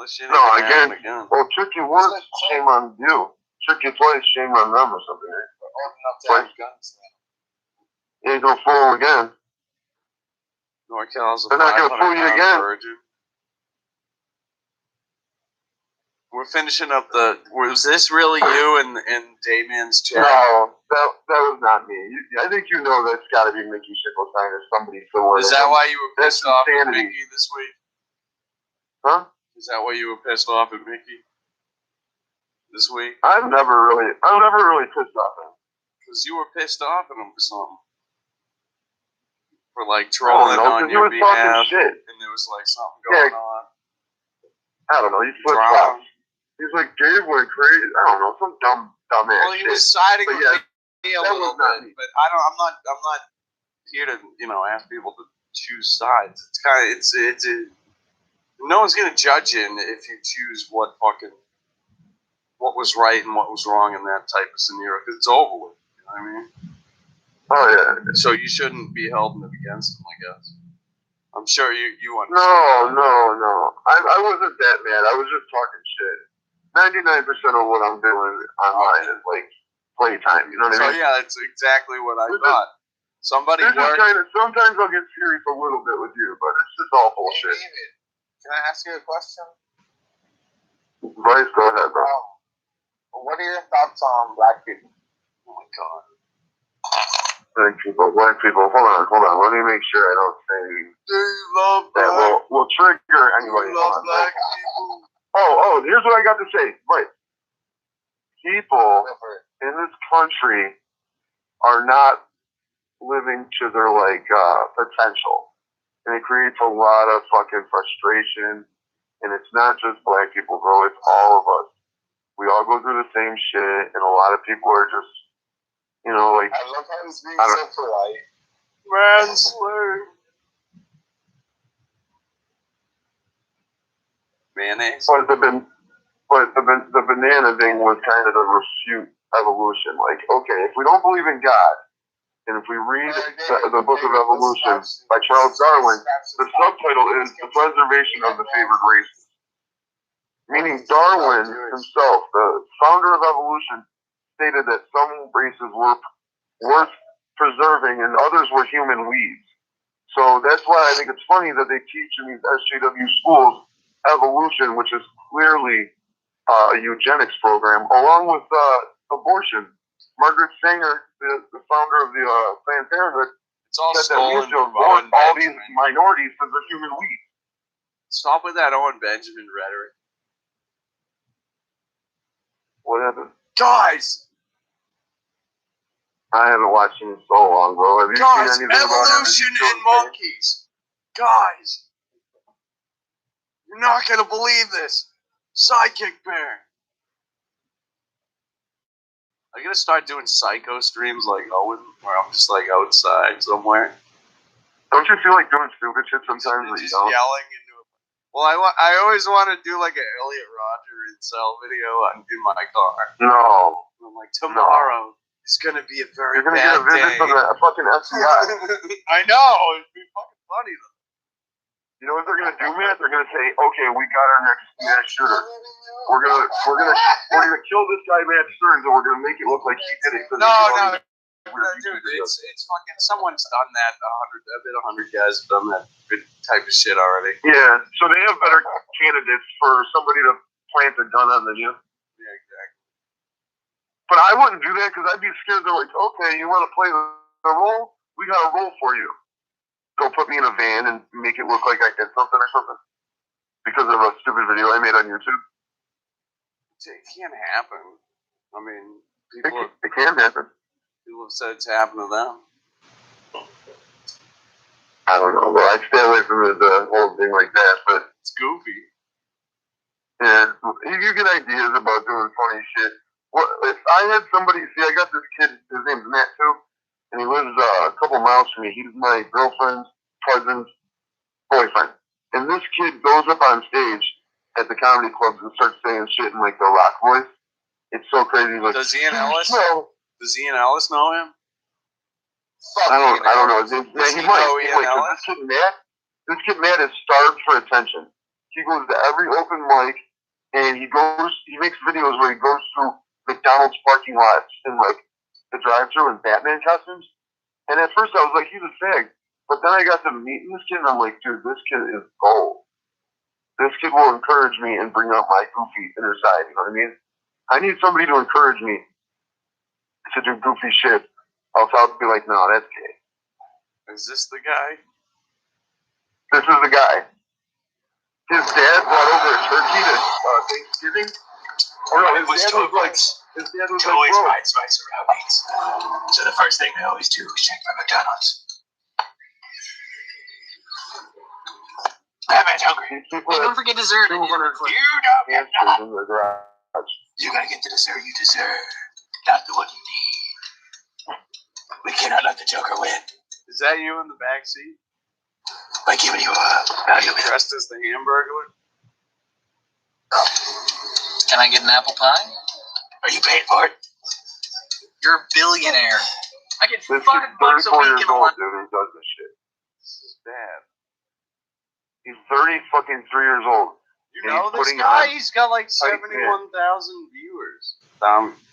This shit ain't gonna happen again. Well, trick you once, shame on you. Trick you twice, shame on them or something. Right? You ain't gonna fool them again. NorCal's a They're not gonna fool you again. Virgin. We're finishing up was this really you and Damien's chat? No, that was not me. I think you know that's got to be Mickey Schickelstein or somebody similar. Is that why you were pissed off at Mickey this week? Huh? Is that why you were pissed off at Mickey this week? I'm never really pissed off at him. Because you were pissed off at him for something. For like trolling on your behalf. Shit. And there was like something going on. I don't know. He flipped off. He's like, Dave went crazy. I don't know, some dumb ass. Well, he was siding with me a little bit, but I'm not here to ask people to choose sides. It's kind of no one's gonna judge you if you choose what was right and what was wrong in that type of scenario because it's over with. You know what I mean? Oh yeah. So you shouldn't be held against them, I guess. I'm sure you understand. No. I wasn't that mad. I was just talking shit. 99% of what I'm doing online is like playtime. You know what I mean? So yeah, that's exactly what I thought. Somebody worked. Sometimes I'll get serious a little bit with you, but it's just all bullshit. Hey, David, can I ask you a question? Bryce, go ahead, bro. What are your thoughts on black people? Oh my god. Black people. Hold on. Let me make sure I don't say anything. Do you love black? That will trigger anybody. Do you love black people? Oh, here's what I got to say. Right. People in this country are not living to their potential. And it creates a lot of fucking frustration. And it's not just black people, bro. It's all of us. We all go through the same shit, and a lot of people are just, I love how he's being so polite. Manslave. mayonnaise. But the banana thing was kind of to refute evolution. Like, okay, if we don't believe in God, and if we read the Book of Evolution by Charles Darwin, the subtitle is The Preservation of the Favored Races. Meaning Darwin himself, the founder of evolution, stated that some races were worth preserving and others were human weeds. So that's why I think it's funny that they teach in these SJW schools evolution, which is clearly a eugenics program, along with abortion. Margaret Sanger, the founder of the Planned Parenthood, It's all said that we stolen have to from abort Owen all these Benjamin. minorities because they're human weeds. Stop with that Owen Benjamin rhetoric. What happened? Guys! I haven't watched him in so long, bro. Have you Guys, seen anything about evolution and monkeys. Guys. You're not going to believe this. Sidekick Bear. I'm going to start doing psycho streams like Owen, where I'm just like outside somewhere. Don't you feel like doing stupid shit sometimes that you Just don't? yelling into it. Well, I always want to do like an Elliot Rodger incel video in my car. No. I'm like, tomorrow is going to be a very You're going to get a bad visit day. from the fucking SCA. I know. It'd be fucking funny though. You know what they're gonna do, man? They're gonna say, "Okay, we got our next mass shooter. We're gonna kill this guy, Matt Stearns, and we're gonna make it look like he did it." No, dude, it's fucking. Someone's done that. 100 guys have done that type of shit already. Yeah, so they have better candidates for somebody to plant a gun on than you. Yeah, exactly. But I wouldn't do that because I'd be scared. They're like, "Okay, you want to play the role? We got a role for you. Go put me in a van and make it look like I did something or something because of a stupid video I made on YouTube." It can't happen. I mean, people It can happen. have said it's happened to them. I don't know, but I stay away from the whole thing like that. But It's goofy. yeah, you get ideas about doing funny shit. What if I had somebody? See, I got this kid. His name's Matt too, and he lives a couple miles from me. He's my girlfriend's cousin's boyfriend, and this kid goes up on stage at the comedy clubs and starts saying shit in like the rock voice. It's so crazy. He's like, Does Ian Ellis? No. Does Ian Ellis know him? I don't know. Does He he might. know Ian Ellis? This kid Matt is starved for attention. He goes to every open mic, and he makes videos where he goes through McDonald's parking lots in like the drive-thru in Batman costumes. And at first I was like, he's a fag. But then I got to meeting this kid, and I'm like, dude, this kid is gold. This kid will encourage me and bring out my goofy inner side. You know what I mean? I need somebody to encourage me to do goofy shit. Else I'll be like, no, that's gay. Is this the guy? This is the guy. His dad brought over a turkey to Thanksgiving. Or no, his dad was like, Always bro. rides around meats. So the first thing I always do is check my McDonald's. That man's hungry. These people Hey, have don't forget dessert. 200 You don't get cancers that. in their garage. You gotta get the dessert you deserve, not the one you need. We cannot let the Joker win Is that you in the back seat? by giving you a value. Dressed as the Hamburglar? Can I get an apple pie? Are you paying for it? You're a billionaire. I get This kid's $5 a 34 week years and old, one. dude, who does this shit. This is bad. He's 33 years old. You And know he's this putting guy? on He's got like tight 71,000 viewers.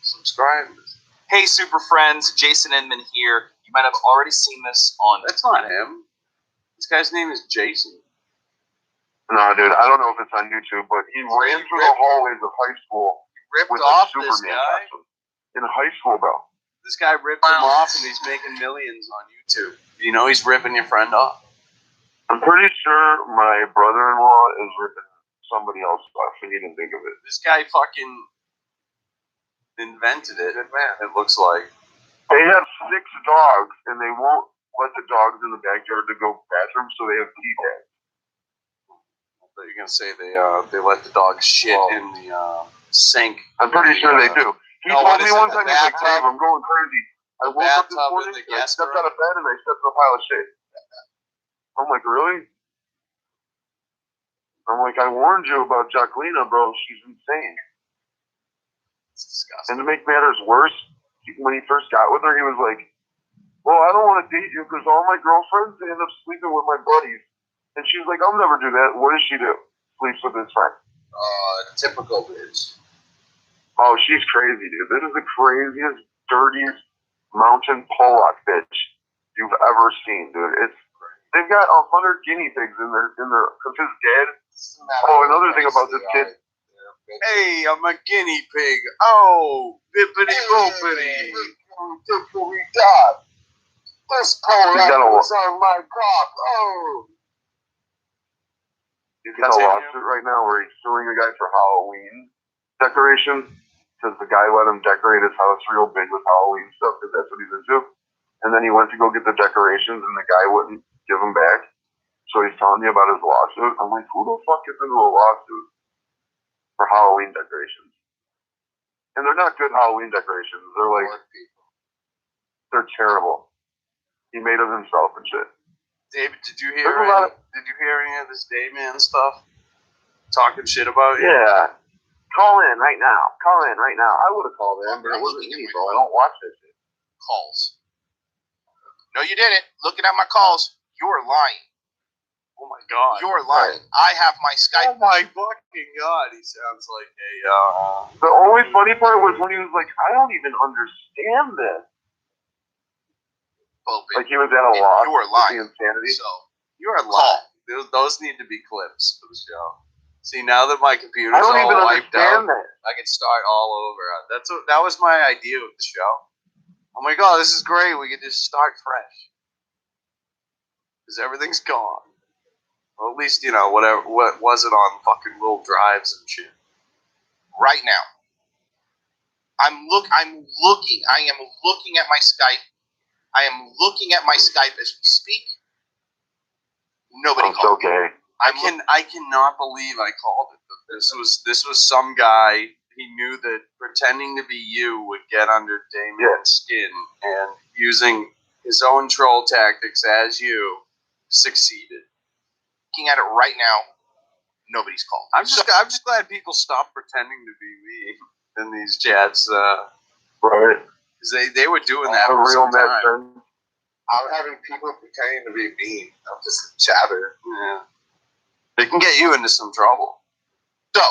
Subscribers. Hey, super friends, Jason Inman here. You might have already seen this on. That's not him. This guy's name is Jason. No, dude, I don't know if it's on YouTube, but he ran through the hallways of high school Ripped with off a this Superman guy. costume. In high school, bro. This guy ripped him off and he's making millions on YouTube. You know he's ripping your friend off. I'm pretty sure my brother-in-law is ripping somebody else off, and he didn't think of it. This guy fucking invented it. It looks like. They have 6 dogs, and they won't let the dogs in the backyard to go bathroom, so they have pee pads. I thought you were gonna say they let the dog shit in the sink. I'm pretty sure they do. He No, told what me is it, one the time, he's like, bathtub? Dave, I'm going crazy. I woke up this Bathtub in morning, the and I guest stepped room? out of bed, and I stepped in a pile of shit. I'm like, really? I'm like, I warned you about Jacqueline, bro. She's insane. It's disgusting. And to make matters worse, when he first got with her, he was like, well, I don't want to date you because all my girlfriends, they end up sleeping with my buddies. And she's like, I'll never do that. What does she do? Sleeps with his friend. Typical bitch. Oh, she's crazy, dude. This is the craziest, dirtiest mountain Pollock bitch you've ever seen, dude. They've got 100 guinea pigs in their, because his dad. Oh, another thing about this kid. Hey, I'm a guinea pig. Oh, bippity boopity. This Pollock was on my cock. Oh. He's got a lawsuit right now where he's suing a guy for Halloween decorations because the guy let him decorate his house real big with Halloween stuff because that's what he's into. And then he went to go get the decorations and the guy wouldn't give them back. So he's telling me about his lawsuit. I'm like, who the fuck gets into a lawsuit for Halloween decorations? And they're not good Halloween decorations. They're like, they're terrible. He made them himself and shit. David, did you hear any of this Dayman stuff? Talking shit about you? Yeah. Call in right now. I would have called in, but it wasn't me, bro. I don't watch this shit. Calls. No, you didn't. Looking at my calls, you're lying. Oh my god. You're lying. I have my Skype. Oh my fucking god. He sounds like a. The only funny part was when he was like, I don't even understand this. Open. Like he was at a loss. You were lying. The insanity. So you're lying. Those need to be clips for the show. See, now that my computer's I don't all even wiped out, understand that. I can start all over. That was my idea of the show. I'm like, oh, this is great. We can just start fresh. Because everything's gone. Well, at least, what wasn't on fucking little drives and shit. right now, I am looking at my Skype. I am looking at my Skype as we speak. Nobody called me. Okay. I cannot believe I called it. This was some guy. He knew that pretending to be you would get under Damien's skin, and using his own troll tactics as you succeeded. Looking at it right now, nobody's called. I'm just glad people stop pretending to be me in these chats. Right. They were doing that for real some time. friend. I'm having people pretending to be me. I'm just a chatter. Yeah. They can get you into some trouble. So,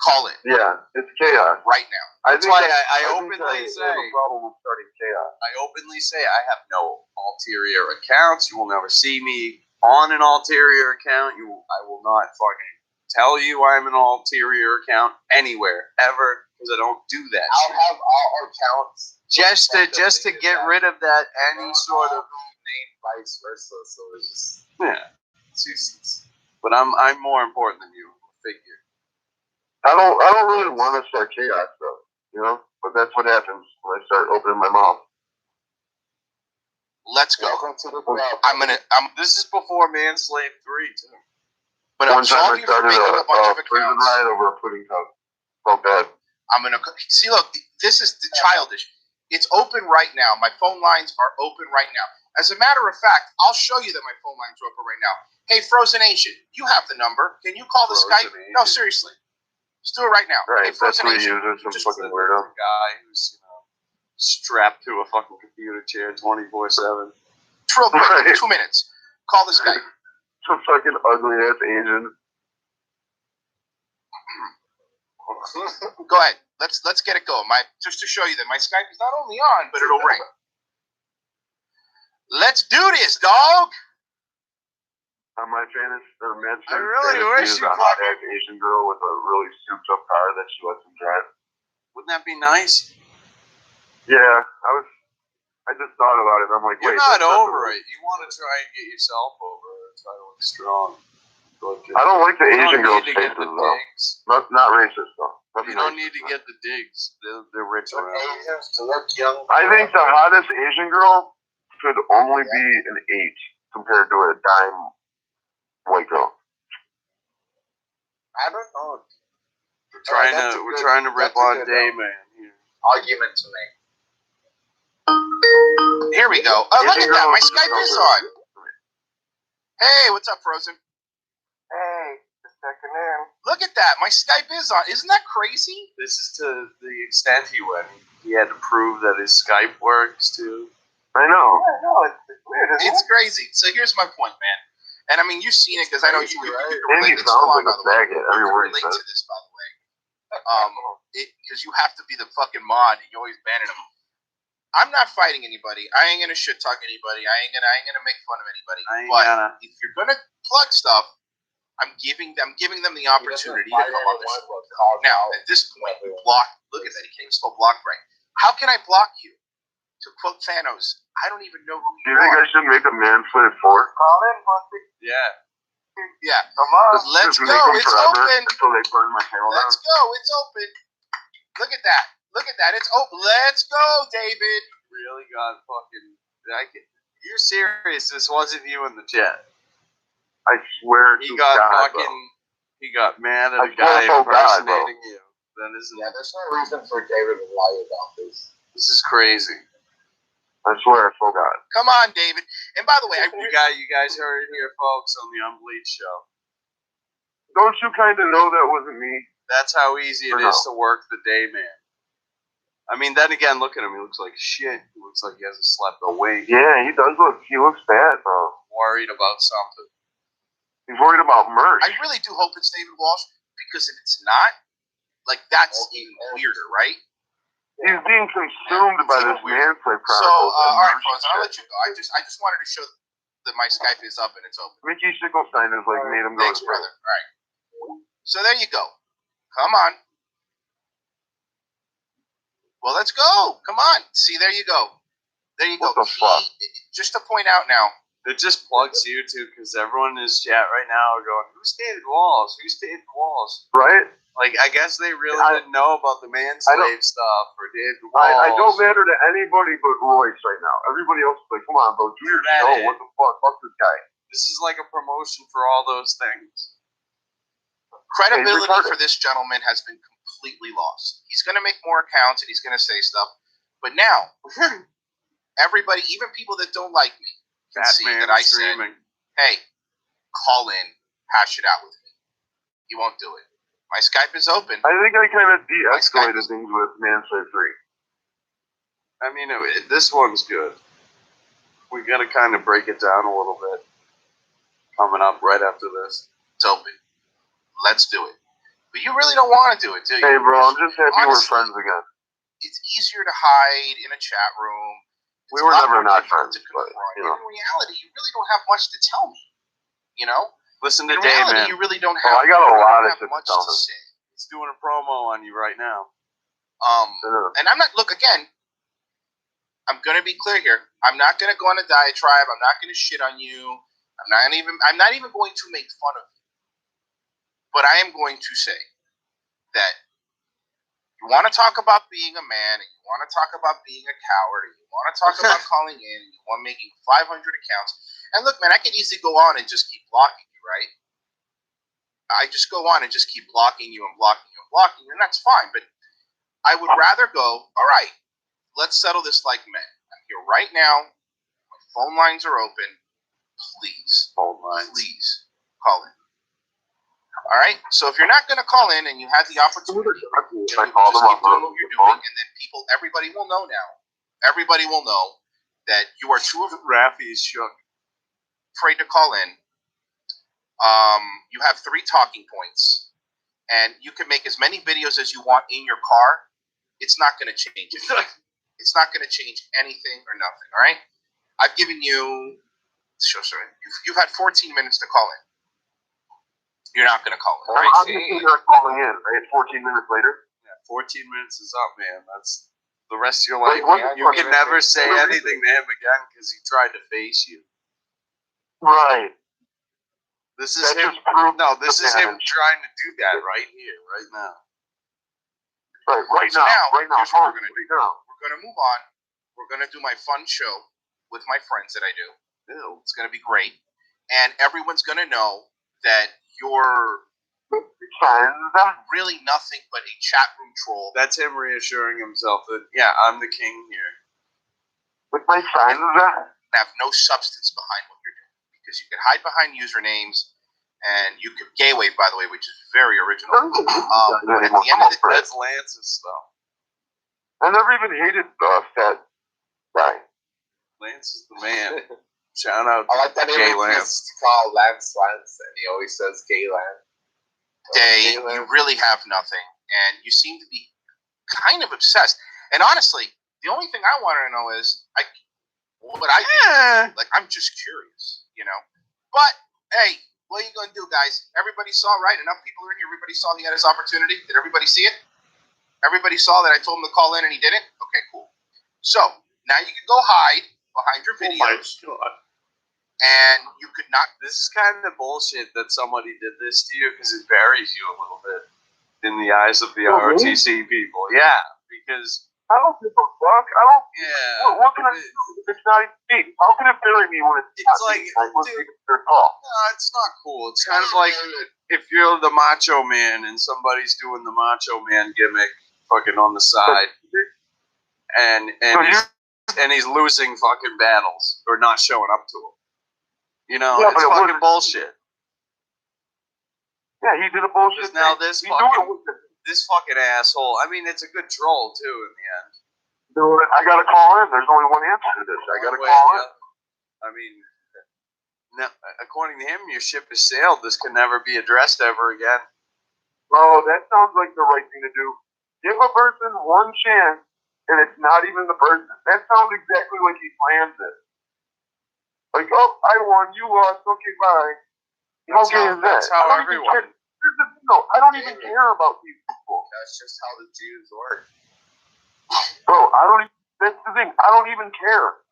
call it. Yeah, it's chaos. Right now. That's why I openly say. I have a problem with starting chaos. I openly say I have no ulterior accounts. You will never see me on an ulterior account. I will not fucking tell you I'm an ulterior account anywhere ever, because I don't do that. I'll have all accounts just to get rid of that any sort of name, vice versa. So it's just it's useless. But I'm more important than you. Figure. I don't really want to start chaos though, but that's what happens when I start opening my mouth. Let's go. welcome to the club. This is before Manslave 3 too. But One time I you started making a bunch of a prison accounts. ride over a pudding cup. Felt bad. I'm gonna see. Look, this is the childish. It's open right now. My phone lines are open right now. As a matter of fact, I'll show you that my phone lines are open right now. Hey, Frozen Asian, you have the number. Can you call the Skype? No, seriously. Just do it right now. Right, Hey, Frozen that's what he Asian. uses, some Just fucking a weirdo. guy who's strapped to a fucking computer chair 24/7. Real quick, Right. 2 minutes. Call the Skype. Some fucking ugly ass Asian. Go ahead. Let's get it going. Just to show you that my Skype is not only on, but it'll ring. Let's do this, dog. On my fantasy, or Matt's I really fantasy wish is you a hot ass Asian girl with a really souped up car that she lets him drive. Wouldn't that be nice? Yeah, I just thought about it. I'm like, You're wait, not that's over it. You want to try and get yourself over it. Try to look strong. I don't like the You Asian don't girls' need to get faces the though. digs. Not racist though. You don't need to get the digs. They're rich around. Asians to look young. I think the hottest Asian girl could only be an 8 compared to a dime white girl. I don't know. We're trying to rip on Dayman here. Argument to make. Here we go. Oh, look at that. My Skype is on. Hey, what's up, Frozen? Hey, just checking Look at that. My Skype is on. Isn't that crazy? This is to the extent he went. He had to prove that his Skype works too. I know. Yeah, no, it's weird. Isn't It's it? crazy. So here's my point, man. And I mean, you've seen it because I know you can Andy relate. It's sounds fun, like by a the way. faggot You every can word he relate says. to this, by the way. Because you have to be the fucking mod. And you always banning them. I'm not fighting anybody. I ain't gonna shit talk anybody. I ain't gonna make fun of anybody. But if you're gonna plug stuff, I'm giving them the opportunity to come on the show. Now, at this point, you block. Look at that. He can't even spell block right. How can I block you? To quote Thanos, I don't even know who Do you you think are. I should make a Mansplain 4? Call in, pussy. Yeah. Yeah. Come on. Let's Just go. make them It's forever open. until they burn my channel down. Let's go. It's open. Look at that. Look at that. It's open. Let's go, David. Really got fucking. You're serious? This wasn't you in the chat. I swear He to got God, fucking. bro. He got mad at I a guy swear to God, bro. impersonating you. That isn't. Yeah, there's no reason for David to lie about this. This is crazy. I swear, I forgot. Come on, David. And by the way, You guys heard it here, folks, on the Unbleached show. Don't you kind of know that wasn't me? That's how easy it is to work the day, man. I mean, then again, look at him. He looks like shit. He looks like he hasn't slept a wink. Yeah, he does look. He looks bad, bro. Worried about something. He's worried about merch. I really do hope it's David Walsh, because if it's not, like, that's even weirder, right? He's being consumed by this Mansplain So, Chronicles. all right, folks, I'll let you go. I just wanted to show that my Skype is up and it's open. Mickey Schickelstein has like made him go. Thanks, brother. All right. So there you go. Come on. Well, let's go. Come on. See, there you go. There you go. What the fuck? Just to point out now. It just plugs you too, because everyone in his chat right now are going, "Who's David Walsh? Who's David Walsh?" Right? Like, I guess they really didn't know about the Manslave stuff or David Walsh. I don't matter to anybody but Royce right now. Everybody else is like, come on, bro, do your show. What the fuck? Fuck this guy. This is like a promotion for all those things. Credibility for this gentleman has been completely lost. He's going to make more accounts and he's going to say stuff. But now, everybody, even people that don't like me, can see that I said, hey, call in, hash it out with me. He won't do it. My Skype is open. I think I kind of de-escalated things with Mansplain 3. I mean, this one's good. We got to kind of break it down a little bit. Coming up right after this. It's open. Let's do it. But you really don't want to do it, do you? Hey, bro, I'm just happy we're friends again. It's easier to hide in a chat room. We were never not friends, but, you know. In reality, you really don't have much to tell me. You know? Listen to in Dave, reality, man. you really don't have, I got a lot of much shit to say. He's doing a promo on you right now. And I'm not, look, again, I'm going to be clear here. I'm not going to go on a diatribe. I'm not going to shit on you. I'm not even going to make fun of you. But I am going to say that you want to talk about being a man, and you want to talk about being a coward, and you want to talk about calling in, and you want making 500 accounts. And look, man, I could easily go on and just keep blocking you, right? I just go on and just keep blocking you and blocking you and blocking you, and that's fine. But I would rather go, all right, let's settle this like men. I'm here right now. My phone lines are open. Please, please call in. All right? So if you're not going to call in and you had the opportunity, just keep doing what you're doing, and then everybody will know now. Everybody will know that you are too afraid to call in. You have 3 talking points, and you can make as many videos as you want in your car. It's not going to change anything. It's not going to change anything or nothing, all right? I've given you, you've had 14 minutes to call in. You're not going to call in. Right? I'm just not calling in, right? 14 minutes later? Yeah, 14 minutes is up, man. That's the rest of your life. Like, you can never say anything to him again because he tried to face you. Right. This is him. No, this is him trying to do that right here, right now. Right now. Here's what we're going to do. We're going to move on. We're going to do my fun show with my friends that I do. It's going to be great. And everyone's going to know that you're really nothing but a chat room troll. That's him reassuring himself that, yeah, I'm the king here. With my friends, have no substance behind what you're doing. Because you can hide behind usernames, And you could gay wave, by the way, which is very original. But at the end of the day, That's Lance's stuff. I never even hated Fat Guy. Lance is the man. Shout out I like that to name. Gay He Lance. used to call Lance, and he always says Gay Lance. Day, you really have nothing, and you seem to be kind of obsessed. And honestly, the only thing I want to know is, what I do. Like, I'm just curious, you know. But hey, what are you gonna do, guys? Everybody saw, right? Enough people are in here. Everybody saw he had his opportunity. Did everybody see it? Everybody saw that I told him to call in and he didn't. Okay, cool. So now you can go hide behind your videos. Oh my God. And you could not. This is kind of bullshit that somebody did this to you because it buries you a little bit in the eyes of the ROTC people. Yeah, because I don't give a fuck. I don't. yeah, What can I do? It's not even me. How can it bury me when it's not like, me? I wasn't dude, even their fault. no, it's not cool. It's kind of like if you're the Macho Man and somebody's doing the Macho Man gimmick, fucking on the side, and he's losing fucking battles or not showing up to them. You know, Yeah, it's but fucking bullshit. Yeah, he did a bullshit Because now thing. this He knew it was this fucking asshole. I mean, it's a good troll too in the end. I gotta call in. There's only one answer to this. I gotta call in. I mean, no, according to him, your ship has sailed. This can never be addressed ever again. Oh, that sounds like the right thing to do. Give a person one chance, and it's not even the person. That sounds exactly like he plans it. Like, oh, I won, you lost, okay, bye. How gay is that? That's how everyone. I don't even care about these people. That's just how the Jews work. Bro, that's the thing. I don't even care.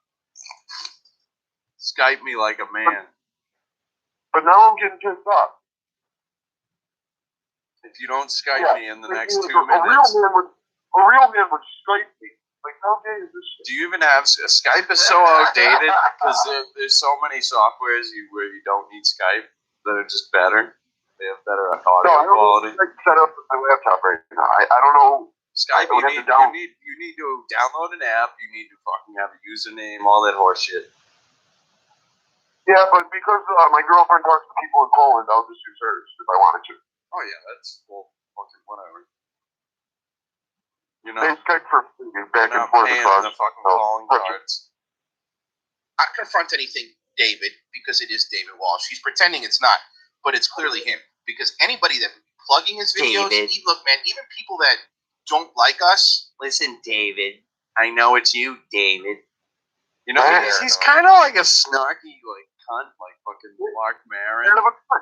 Skype me like a man. But now I'm getting pissed off. If you don't Skype me in the next 2 A minutes. real man would Skype me. Like, how gay is this shit? Do you even have Skype? Is so outdated because there's so many softwares where you don't need Skype that are just better. They have better audio quality. I set up my laptop right now. I don't know. Skype, you need to download an app. You need to fucking have a username, all that horse shit. Yeah, but because my girlfriend talks to people in Poland, I'll just use hers if I wanted to. Oh yeah, that's fucking whatever. You know, They Skype for back and not forth paying across. the fucking calling cards. Not confront anything, David, because it is David Walsh. He's pretending it's not, but it's clearly him. Because anybody that plugging his videos, look, man, even people that don't like us. Listen, David. I know it's you, David. You know, he's kind of like a snarky, like cunt, like fucking Mark Maron.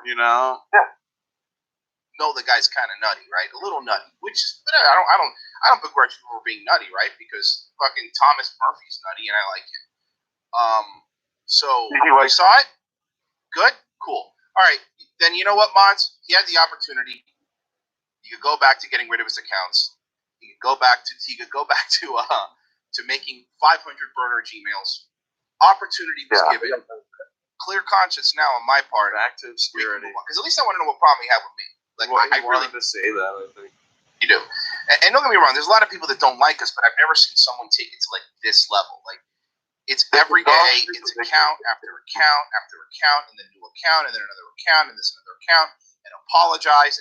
You know? Yeah. No, the guy's kind of nutty, right? A little nutty. Which I don't begrudge people for being nutty, right? Because fucking Thomas Murphy's nutty, and I like him. So you saw it? Good, cool. All right, then you know what, Mods? He had the opportunity. He could go back to getting rid of his accounts. He could go back to making 500 burner Gmails. Opportunity was given. Clear conscience now on my part. Back to obscurity. Because at least I want to know what problem he had with me. Like, well, I really wanted to say that, I think. You do. And don't get me wrong, there's a lot of people that don't like us, but I've never seen someone take it to like this level. Like, it's every day, it's account after account after account, and then new account, and then another account, and this another account, and apologize.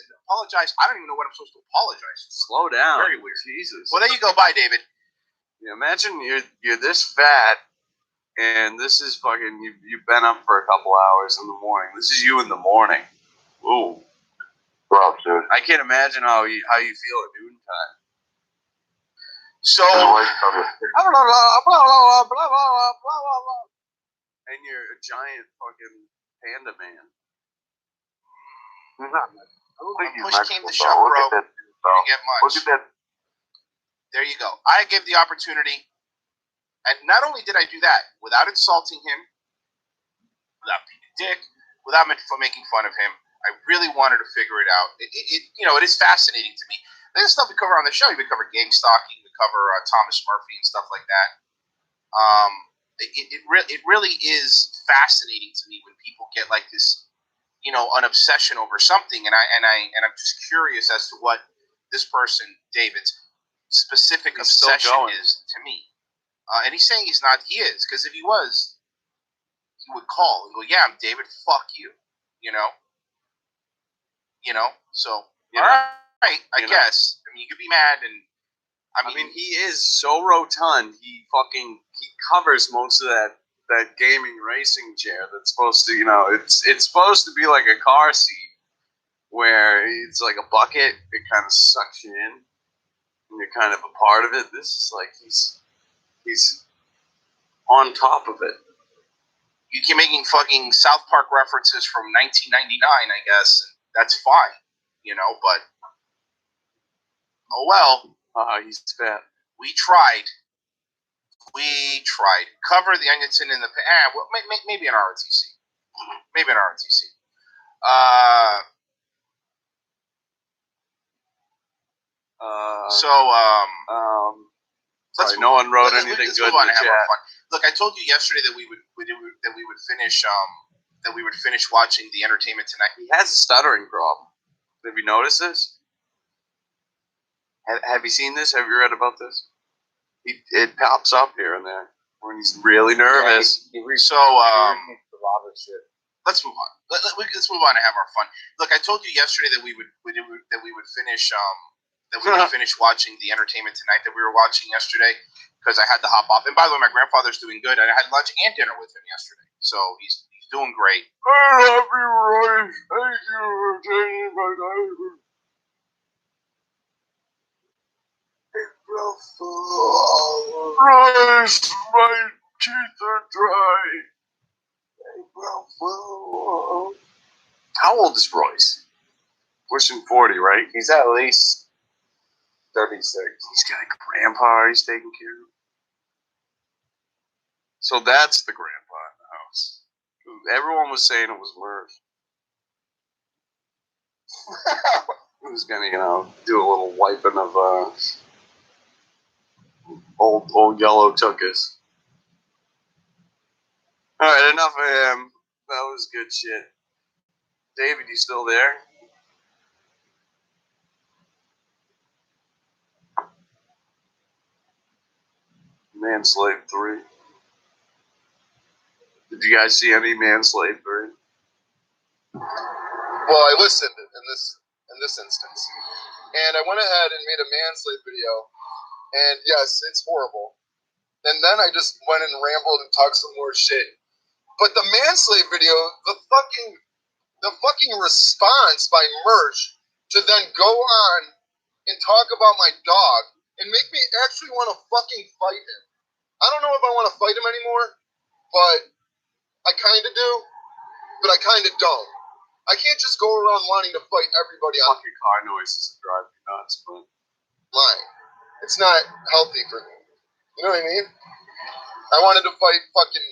I don't even know what I'm supposed to apologize for. Slow down. Very weird. Jesus. Well, there you go. Bye, David. Yeah, imagine you're this fat, and this is fucking, you've been up for a couple hours in the morning. This is you in the morning. Ooh. Well, dude. I can't imagine how you feel at noontime. So, and you're a giant fucking panda man. He's not. I don't think he's push came to Mexican, shove, bro. Look at that. You get much. Look at that. There you go. I gave the opportunity, and not only did I do that without insulting him, without being a dick, without making fun of him, I really wanted to figure it out. It is fascinating to me. There's stuff we cover on the show. We cover gang stalking. We cover Thomas Murphy and stuff like that. It really is fascinating to me when people get like this, an obsession over something, and I'm just curious as to what this person, David's specific obsession is to me. And he's saying he's not. He is, because if he was, he would call and go, "Yeah, I'm David. Fuck you," You know, so You all know, right, I you know. guess. I mean, you could be mad, and I mean, he is so rotund. He covers most of that gaming racing chair that's supposed to, you know, it's supposed to be like a car seat where it's like a bucket. It kind of sucks you in, and you're kind of a part of it. This is like he's on top of it. you keep making fucking South Park references from 1999, I guess. And that's fine, you know. But oh well. He's fat. We tried. Cover the Onion in the well, maybe an ROTC. Maybe an ROTC. Sorry, no one wrote anything good in the chat. Look, I told you yesterday that we would finish watching the Entertainment Tonight. He has a stuttering problem. Have you noticed this? Have you seen this? Have you read about this? It pops up here and there when he's really nervous. So let's move on. Let's move on and have our fun. Look, I told you yesterday that we would finish finish watching the Entertainment Tonight that we were watching yesterday because I had to hop off. And by the way, my grandfather's doing good. I had lunch and dinner with him yesterday, so he's doing great. I love you, Royce. Thank you for changing my diaper. Royce, my teeth are dry. How old is Royce? Pushing 40, right? He's at least 36. He's got a grandpa he's taking care of. So that's the grandpa in the house. Everyone was saying it was Murph. He was gonna, you know, do a little wiping of old yellow tuchus. All right, enough of him. That was good shit. David, you still there? Manslave 3. Did you guys see any Manslave 3? Well, I listened in this instance, and I went ahead and made a Manslave video, and yes, it's horrible. And then I just went and rambled and talked some more shit. But the Manslave video, the fucking response by Merch to then go on and talk about my dog and make me actually want to fucking fight him. I don't know if I want to fight him anymore, but I kind of do, but I kind of don't. I can't just go around wanting to fight everybody on Fucking car noises drive me nuts, but line. It's not healthy for me. You know what I mean? I wanted to fight fucking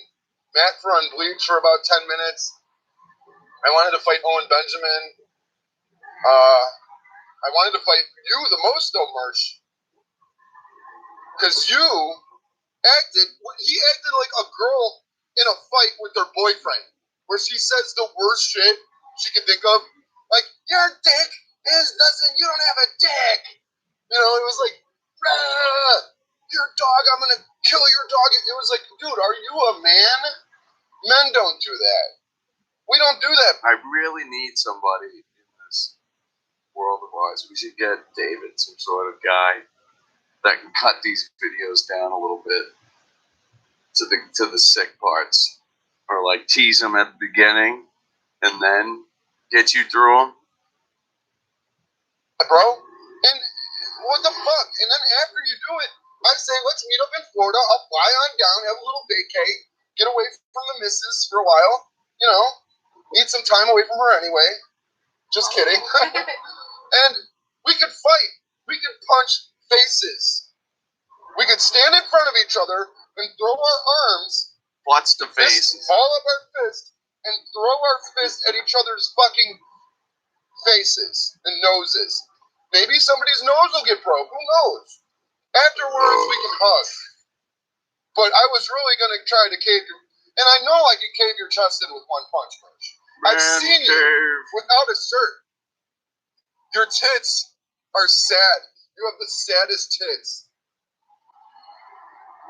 Matt for Unbleach for about 10 minutes. I wanted to fight Owen Benjamin. I wanted to fight you the most, though, Mersh. Because he acted like a girl in a fight with her boyfriend, where she says the worst shit she can think of. Like, your dick you don't have a dick. You know, it was like, your dog, I'm going to kill your dog. It was like, dude, are you a man? Men don't do that. We don't do that. I really need somebody in this world of ours. We should get David, some sort of guy that can cut these videos down a little bit to the sick parts, or like tease them at the beginning and then get you through them. Bro, and what the fuck? And then after you do it, I say, let's meet up in Florida. I'll fly on down, have a little vacay, get away from the missus for a while, you know, need some time away from her anyway. Just kidding. And we could fight. We could punch faces. We could stand in front of each other and throw our arms, Butts to faces. ball up our fist, and throw our fist at each other's fucking faces and noses. Maybe somebody's nose will get broke. Who knows? Afterwards, we can hug. But I was really going to try to cave your... And I know I could cave your chest in with one punch, Merch. I've seen you without a shirt. Your tits are sad. You have the saddest tits.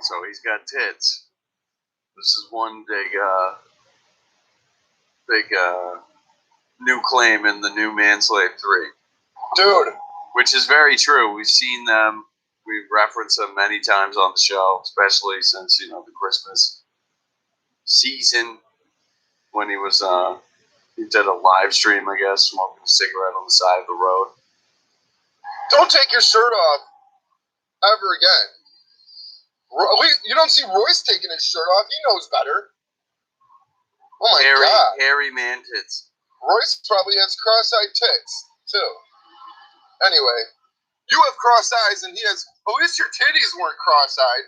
So he's got tits. This is one big new claim in the new Manslave 3. Dude. Which is very true. We've seen them. We've referenced them many times on the show, especially since, the Christmas season when he was, he did a live stream, I guess, smoking a cigarette on the side of the road. Don't take your shirt off ever again. You don't see Royce taking his shirt off. He knows better. Oh my God. Hairy man tits. Royce probably has cross-eyed tits, too. Anyway, you have crossed eyes and he has, at least your titties weren't cross-eyed.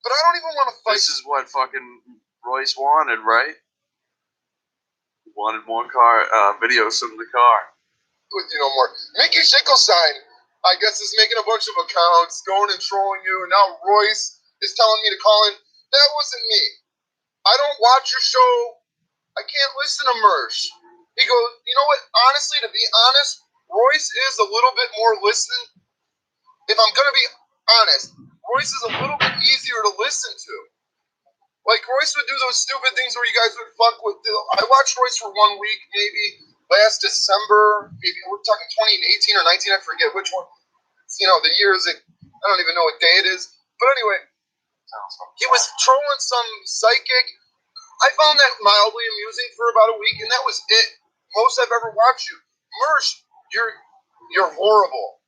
But I don't even want to fight. This is what fucking Royce wanted, right? He wanted more car videos from the car. With more. Mickey Schickelstein, I guess, is making a bunch of accounts, going and trolling you, and now Royce is telling me to call in. That wasn't me. I don't watch your show. I can't listen to Mersh. He goes, you know what? Honestly, to be honest, Royce is a little bit more listening. If I'm going to be honest, Royce is a little bit easier to listen to. Like, Royce would do those stupid things where you guys would fuck with. I watched Royce for 1 week, maybe last December. Maybe we're talking 2018 or 19. I forget which one. The years. I don't even know what day it is. But anyway, he was trolling some psychic. I found that mildly amusing for about a week, and that was it. Most I've ever watched you. Mersh, you're horrible.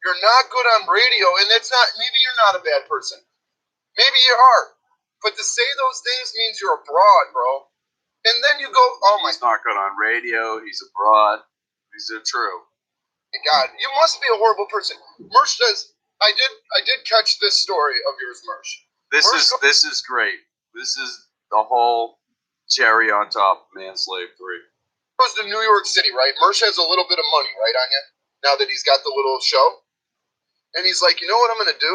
You're not good on radio, and that's not. Maybe you're not a bad person. Maybe you are. But to say those things means you're a broad, bro. And then you go, oh my. He's not good on radio. He's a broad. These are true. God, you must be a horrible person. Mersh says, I did catch this story of yours, Mersh. This is great. This is the whole cherry on top of Manslave 3. Goes to New York City, right? Mersh has a little bit of money, right, Anya? Now that he's got the little show. And he's like, you know what I'm going to do?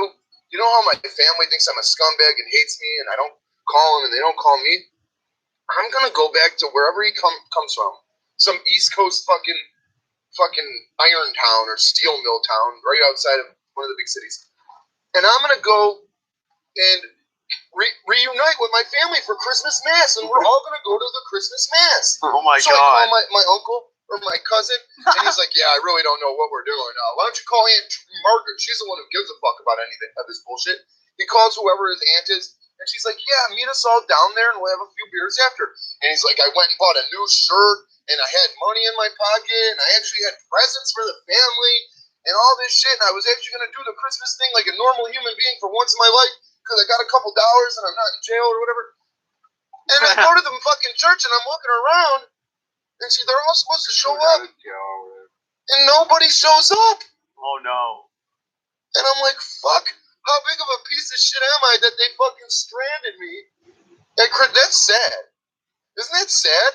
You know how my family thinks I'm a scumbag and hates me and I don't call them and they don't call me? I'm going to go back to wherever he comes from. Some East Coast fucking iron town or steel mill town right outside of one of the big cities. And I'm going to go and reunite with my family for Christmas Mass. And we're all going to go to the Christmas Mass. Oh, my God. So I call my uncle or my cousin, and he's like, yeah, I really don't know what we're doing. Why don't you call Aunt Margaret? She's the one who gives a fuck about anything of this bullshit. He calls whoever his aunt is, and she's like, yeah, meet us all down there, and we'll have a few beers after. And he's like, I went and bought a new shirt, and I had money in my pocket, and I actually had presents for the family, and all this shit, and I was actually going to do the Christmas thing like a normal human being for once in my life, because I got a couple dollars, and I'm not in jail or whatever. And I go to the fucking church, and I'm looking around, and see, they're all supposed to show up. And nobody shows up. Oh, no. And I'm like, fuck, how big of a piece of shit am I that they fucking stranded me? That's sad. Isn't that sad?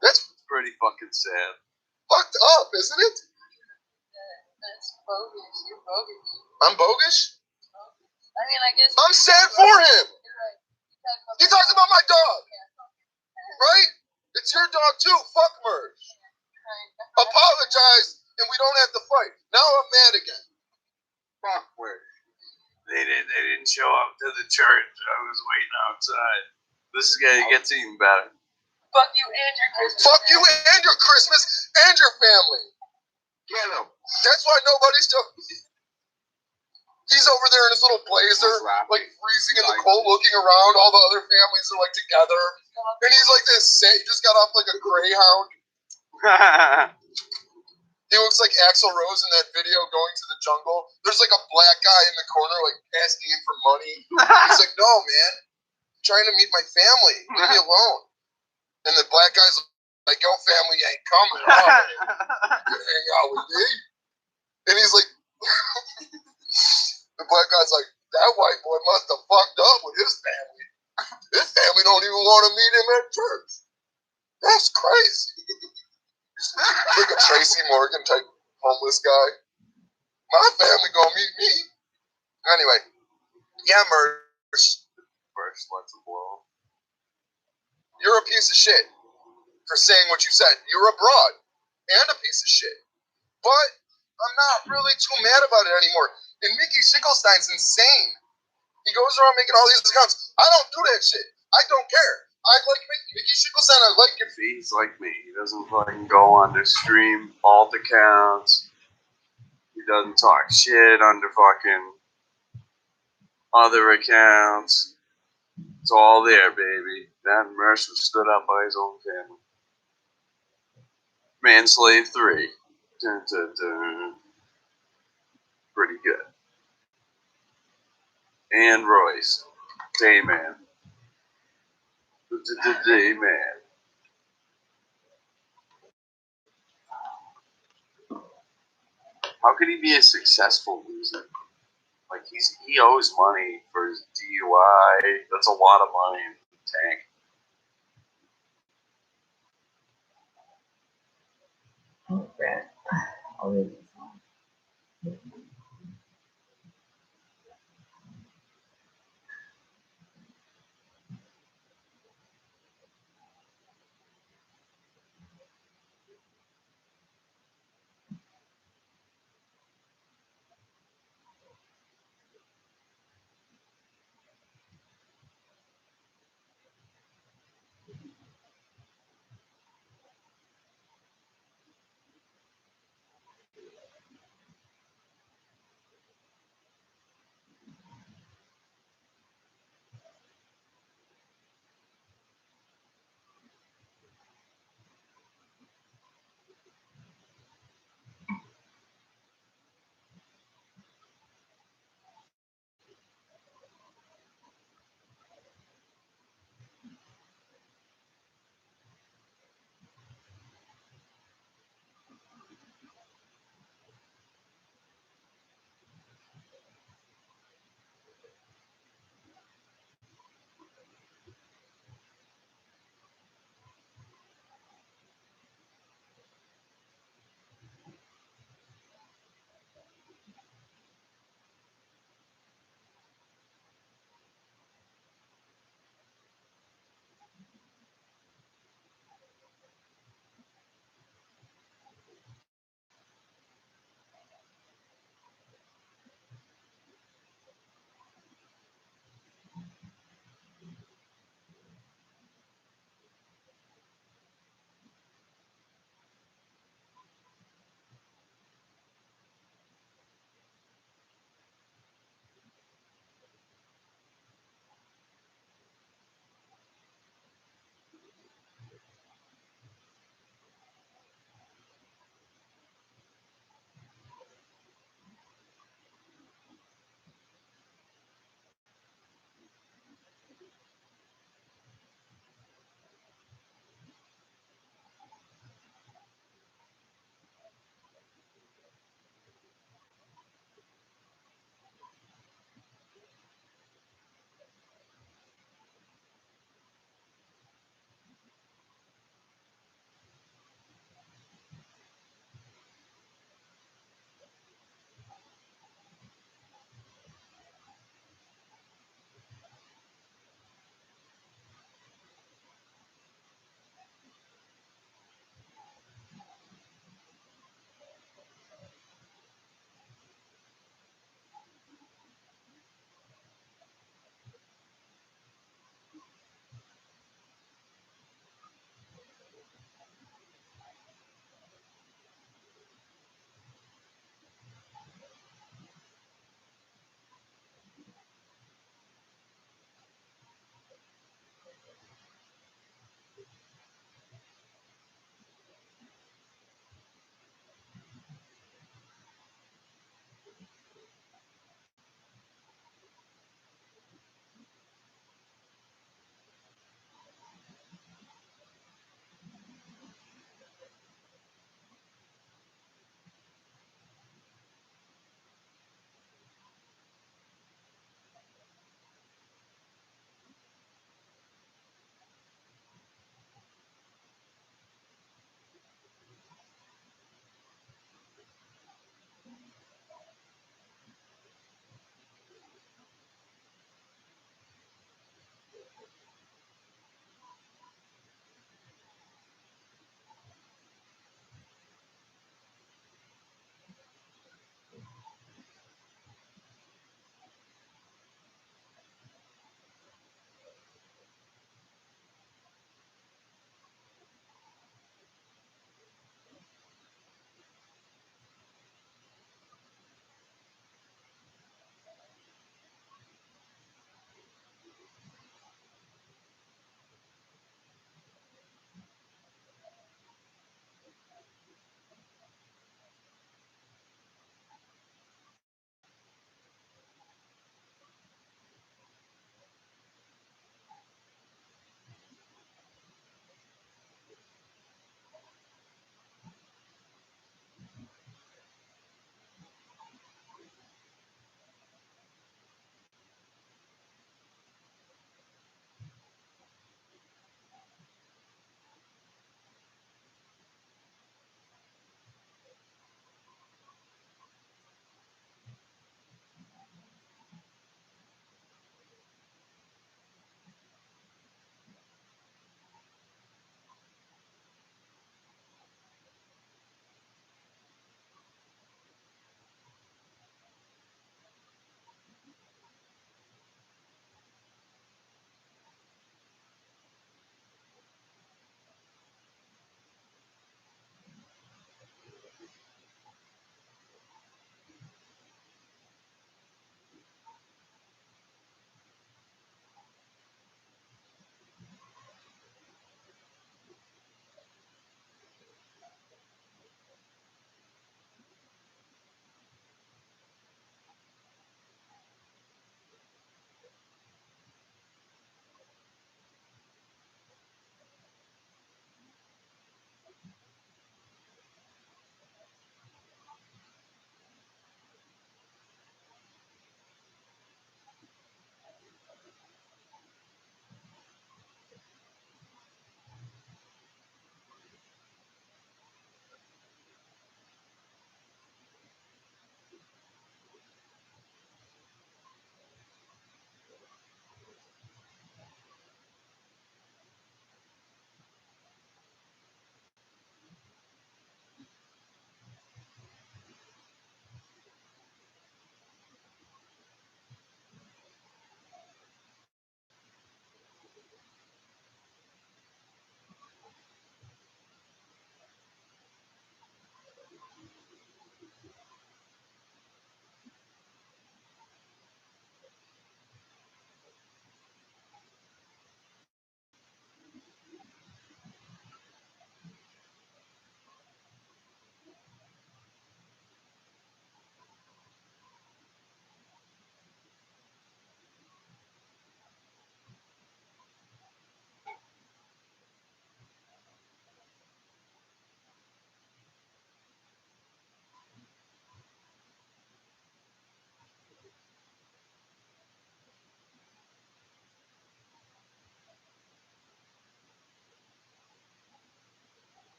That's pretty fucking sad. Fucked up, isn't it? That's bogus. You're bogus. I'm bogus? I mean, I guess. I'm sad for him. You're right. He talks about my dog. Right? It's your dog too. Fuck Mersh. Apologize, and we don't have to fight. Now I'm mad again. Fuck Mersh. They didn't show up to the church. I was waiting outside. This is gonna get even better. Fuck you and your Christmas. Fuck you and your Christmas and your family. Get him. That's why nobody's He's over there in his little blazer, like freezing in the cold, looking around. All the other families are like together, and he's like this. He just got off like a Greyhound. He looks like Axl Rose in that video going to the jungle. There's like a black guy in the corner, like asking him for money. He's like, "No, man, I'm trying to meet my family. Leave me alone." And the black guy's like, "Your family ain't coming. You can hang out with me." And he's like. The black guy's like, that white boy must have fucked up with his family. His family don't even want to meet him at church. That's crazy. Like a Tracy Morgan type homeless guy. My family gonna meet me. Anyway, yeah, Mersh. Mersh lets it blow. You're a piece of shit for saying what you said. You're a broad and a piece of shit. But I'm not really too mad about it anymore. And Mickey Schickelstein's insane. He goes around making all these accounts. I don't do that shit. I don't care. like Mickey Shickleson. I like your feet. He's like me. He doesn't fucking go on the stream alt accounts. He doesn't talk shit under fucking other accounts. It's all there, baby. That Mercer stood up by his own family. Manslave 3. Dun, dun, dun. Pretty good. And Royce. Dayman. Dayman. How could he be a successful loser? Like he owes money for his DUI. That's a lot of money in the tank. Oh, crap. I'll leave this on.